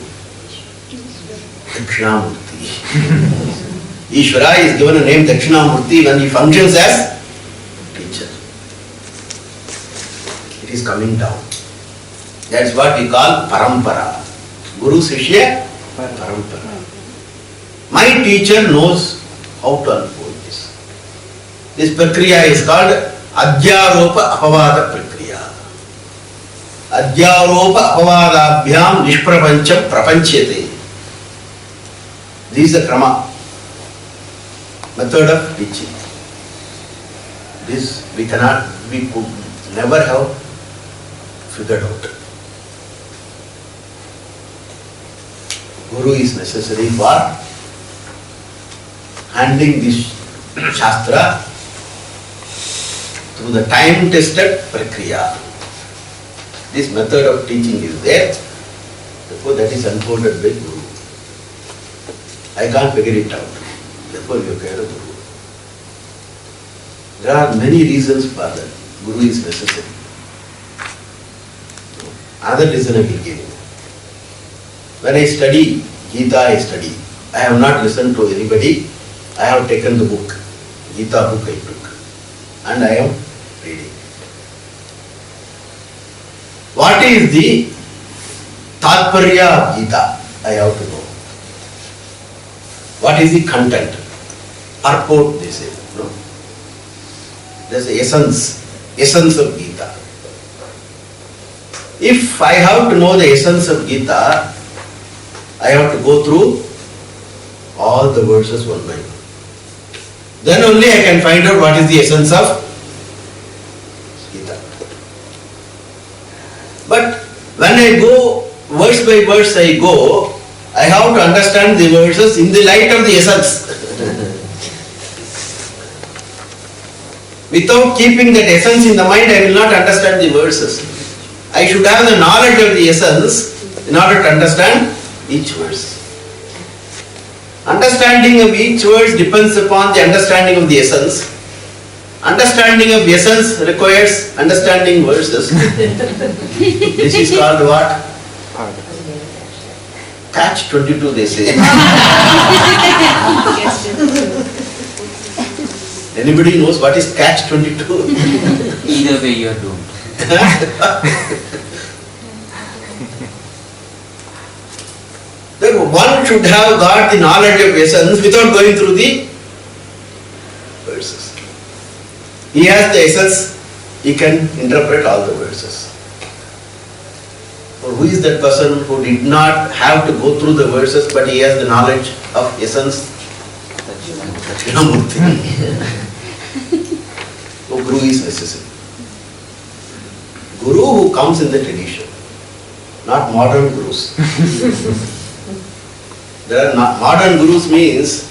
Dakshinamurti. Isvara is given a name Dakshinamurti when he functions as teacher. It is coming down. That's what we call parampara. Guru Sishya parampara. My teacher knows how to unfold this. This prakriya is called Adhyaropa Apavada Prakriya. Adhyaropa Apavadabhyam Nishprapancham Prapanchete. This is the krama, method of teaching. This we could never have figured out. Guru is necessary for handling this Shastra through the time-tested prakriya. This method of teaching is there, therefore that is unfolded by Guru. I can't figure it out, therefore you have a Guru. There are many reasons for that. Guru is necessary. Another reason I will give you. When I study Gita, I study. I have not listened to anybody. I have taken the book, Gita book I took, and I am reading. What is the Tatparya of Gita? I have to know. What is the content? Purport, they say. No? There is the essence of Gita. If I have to know the essence of Gita, I have to go through all the verses one by one. Then only I can find out what is the essence of Gita. But when I go verse by verse, I have to understand the verses in the light of the essence. Without keeping that essence in the mind, I will not understand the verses. I should have the knowledge of the essence in order to understand each verse. Understanding of each verse depends upon the understanding of the essence. Understanding of essence requires understanding verses. This is called what? Catch 22, they say. Anybody knows what is catch 22? Either way you are doomed. Then one should have got the knowledge of essence without going through the verses. He has the essence, he can interpret all the verses. Or who is that person who did not have to go through the verses but he has the knowledge of essence? Dakshinamurti. So Guru is necessary. Guru who comes in the tradition, not modern Gurus. There are not, modern Gurus means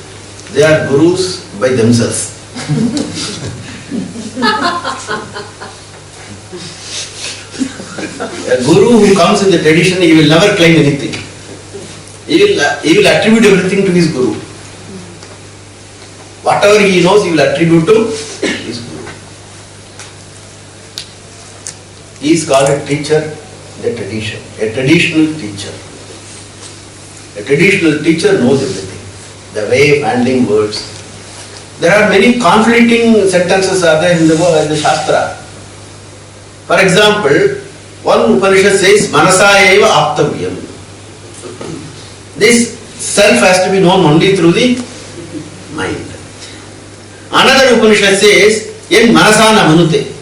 they are Gurus by themselves. A Guru who comes in the tradition, he will never claim anything. He will attribute everything to his Guru. Whatever he knows, he will attribute to his Guru. He is called a teacher in the tradition, a traditional teacher. A traditional teacher knows everything, the way of handling words. There are many conflicting sentences are there in the Shastra. For example, one Upanishad says, Manasa eva aptavyam. This self has to be known only through the mind. Another Upanishad says, Yen Manasana Manute.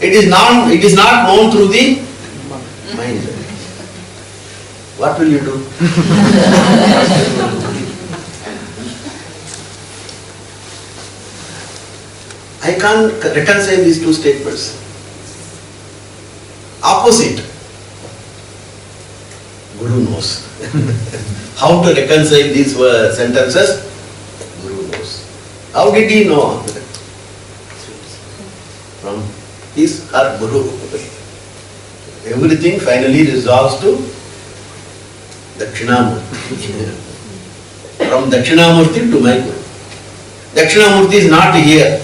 It is not known through the mind. What will you do? I can't reconcile these two statements. Opposite. Guru knows. How to reconcile these sentences? Guru knows. How did he know? From his or Guru. Everything finally resolves to Dakshinamurti. From Dakshinamurti to my Guru. Dakshinamurti is not here.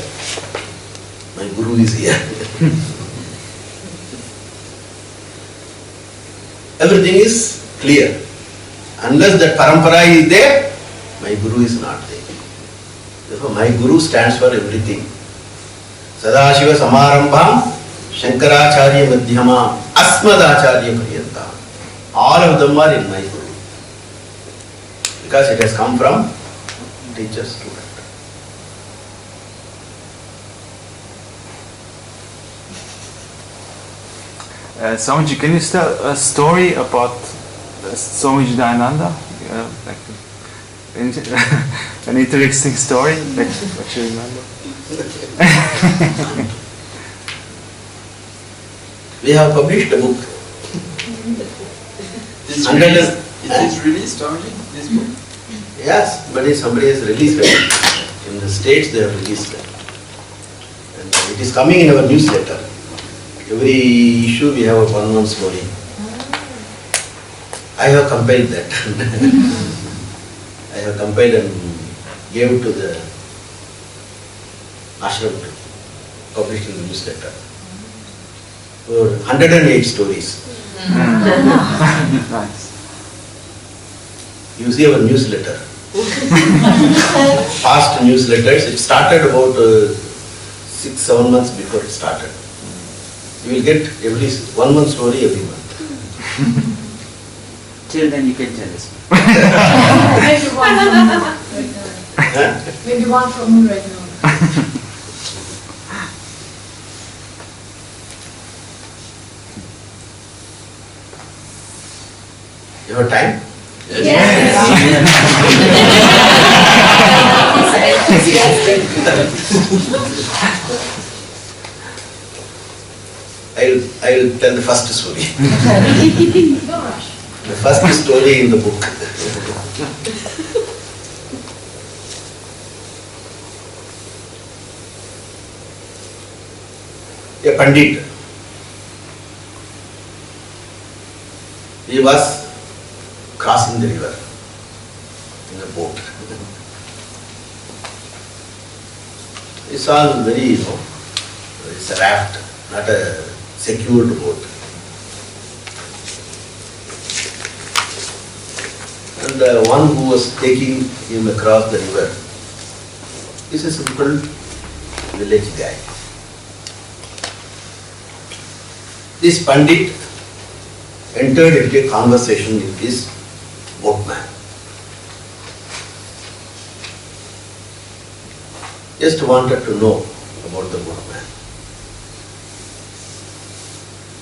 My Guru is here. Everything is clear. Unless that parampara is there, my Guru is not there. Therefore, my Guru stands for everything. Sadashiva Samarambham, Shankaracharya Madhyama, Asmadacharya Paryantam. All of them are in my Guru. Because it has come from teacher student. Swamiji, can you tell a story about Swamiji Dayananda? Like an interesting story that you remember? We have published a book. Is it released already, this book? Yes, but if somebody has released it. In the States they have released it. And it is coming in our newsletter. Every issue we have a one story. I have compiled that. I have compiled and gave it to the ashram to publish in the newsletter. For 108 stories. Nice. You see our newsletter. Past newsletters, it started about 6-7 months before it started. You will get every 1 month story every month. Till then you can tell us. Maybe one from me right now. Maybe one from me right now. You have time? Yes. I'll tell the first story. Gosh. The first story in the book. A Pandit. He was crossing the river in a boat. It's all very, it's a raft, not a secured boat. And one who was taking him across the river is a simple village guy. This Pandit entered into a conversation with this boatman. Just wanted to know about the boatman.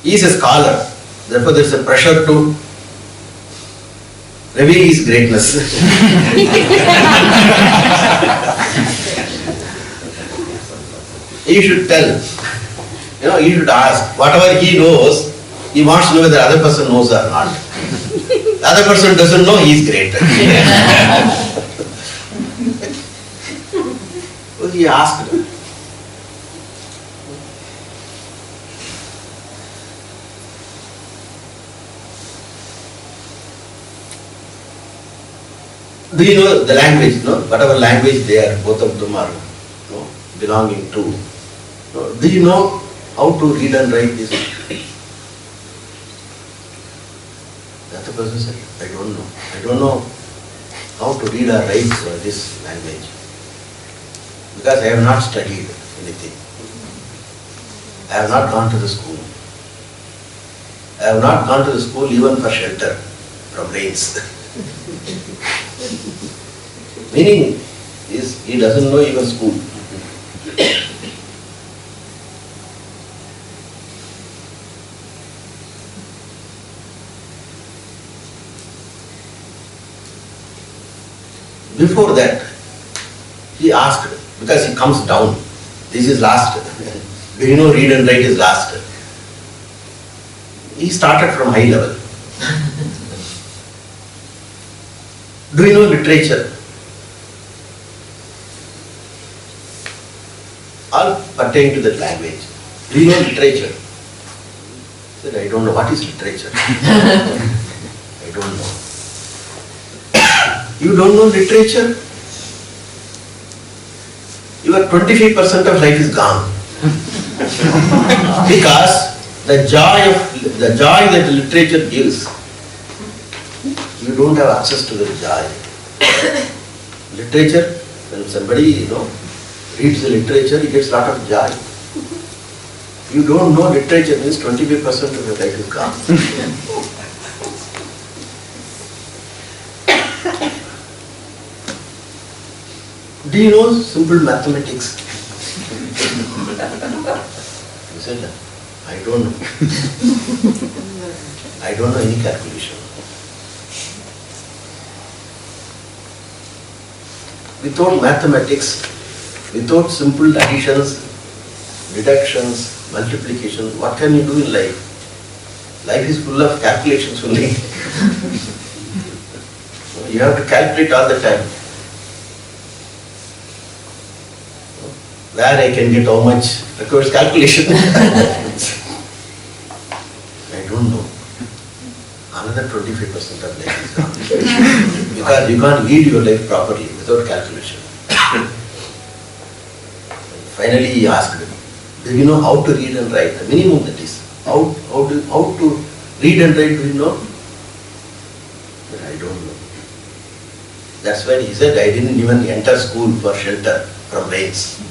He is a scholar, therefore there is a pressure to reveal his greatness. He should tell, he should ask, whatever he knows, he wants to know whether the other person knows or not. The other person doesn't know, he is great. So he asked, do you know the language? No? Whatever language they are, both of them are belonging to. Do you know how to read and write this? The other person said, I don't know. I don't know how to read or write this language. Because I have not studied anything. I have not gone to the school. I have not gone to the school even for shelter from rains. Meaning, He doesn't know even school. Before that, he asked, because he comes down, this is last. Do you know read and write is last? He started from high level. Do you know literature? All pertain to that language. Do you know literature? He said, I don't know. What is literature? I don't know. You don't know literature? Your 25% of life is gone. Because the joy that literature gives, you don't have access to the joy. Literature, when somebody reads the literature, he gets a lot of joy. You don't know literature means 25% of your life is gone. Do you know simple mathematics? He said, I don't know. I don't know any calculation. Without mathematics, without simple additions, deductions, multiplications, what can you do in life? Life is full of calculations only. You have to calculate all the time. Where I can get how much requires calculation. I don't know. Another 25% of life is gone. Because you can't lead your life properly without calculation. Finally he asked me, do you know how to read and write? The minimum that is. How to read and write, do you know? But I don't know. That's why he said I didn't even enter school for shelter from rains.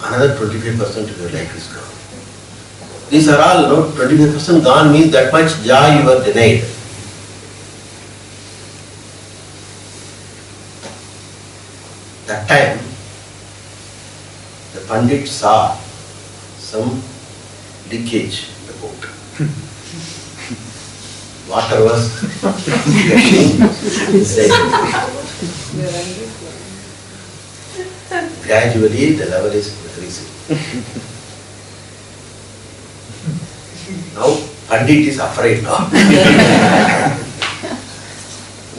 Another 25% of your life is gone. These are all, 25% gone means that much joy you are denied. That time, the Pandit saw some leakage in the boat. Water was gushing inside. Gradually, the level is increasing. Now, Pandit is afraid now.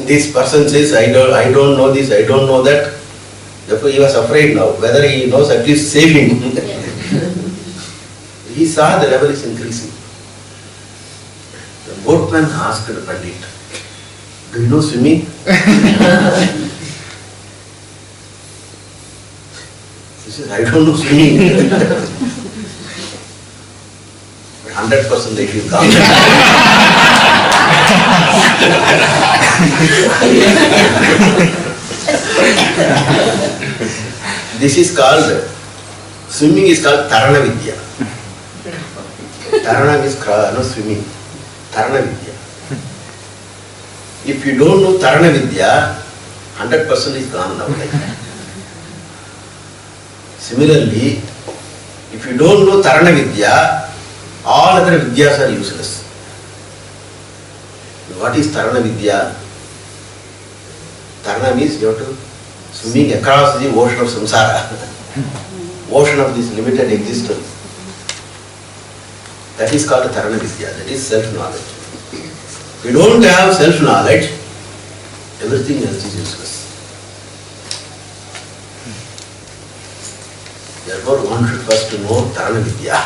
This person says, I don't know this, I don't know that. Therefore, he was afraid now. Whether he knows, at least save him. He saw the level is increasing. The boatman asked the Pandit, do you know swimming? He says, I don't know swimming. 100% life is gone. This is called, swimming is called Tarana Vidya. Tarana means swimming. Tarana Vidya. If you don't know Tarana Vidya, 100% is gone now. Similarly, if you don't know Tarana Vidya, all other Vidyas are useless. What is Tarana Vidya? Tarana means you have to swimming across the ocean of samsara, ocean of this limited existence. That is called Tarana Vidya, that is self-knowledge. If you don't have self-knowledge, everything else is useless. Therefore, one should first know Tarana Vidya.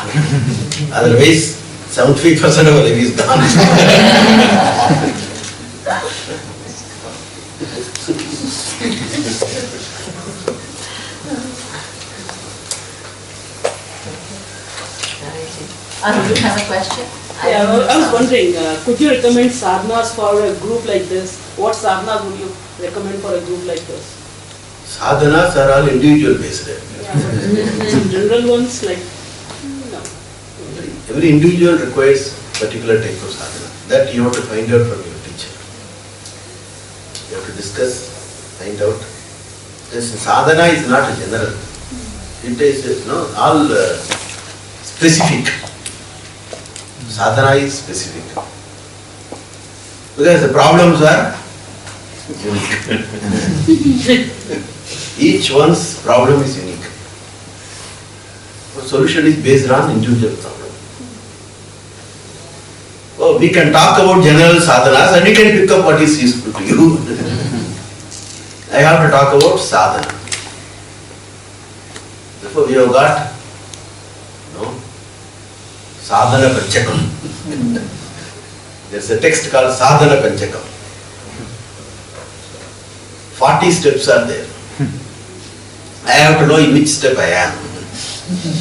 Otherwise, 75% of our life is gone. You have a question? Yeah, I was wondering, could you recommend sadhanas for a group like this? What sadhanas would you recommend for a group like this? Sadhanas are all individual based. Yeah, some general ones like, no. Every individual requires particular type of sadhana. That you have to find out from your teacher. You have to discuss, find out. This sadhana is not a general. It is all specific. Sadhana is specific. Because the problems are unique. Each one's problem is unique. The solution is based on individual problem. Oh, we can talk about general sadhanas and we can pick up what is useful to you. I have to talk about sadhana. Therefore, we have got sadhana panchakam. There's a text called sadhana panchakam. 40 steps are there. I have to know in which step I am.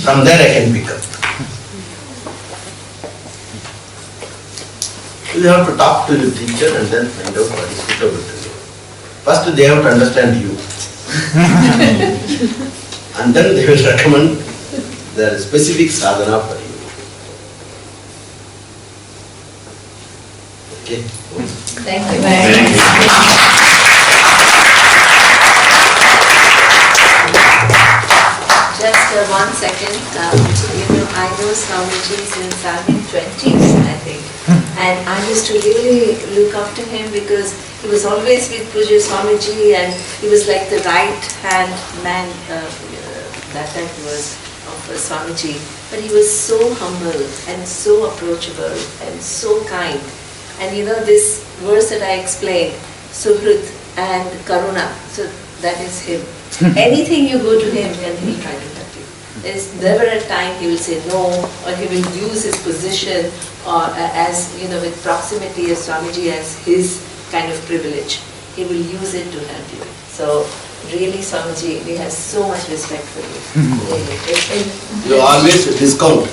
From there I can pick up. You have to talk to your teacher and then find out what is suitable to you. First they have to understand you. And then they will recommend the specific sadhana for you. Okay? Thank you very much. Just 1 second. I know Swamiji since I'm in 20s, I think. And I used to really look up to him because he was always with Puja Swamiji and he was like the right hand man, that time he was of Swamiji. But he was so humble and so approachable and so kind. And this verse that I explained, Suhrit and Karuna, so that is him. Anything you go to him and he'll try to help you. There's never a time he will say no, or he will use his position or as, with proximity as Swamiji as his kind of privilege. He will use it to help you. So really Swamiji, we have so much respect for you. You always discount.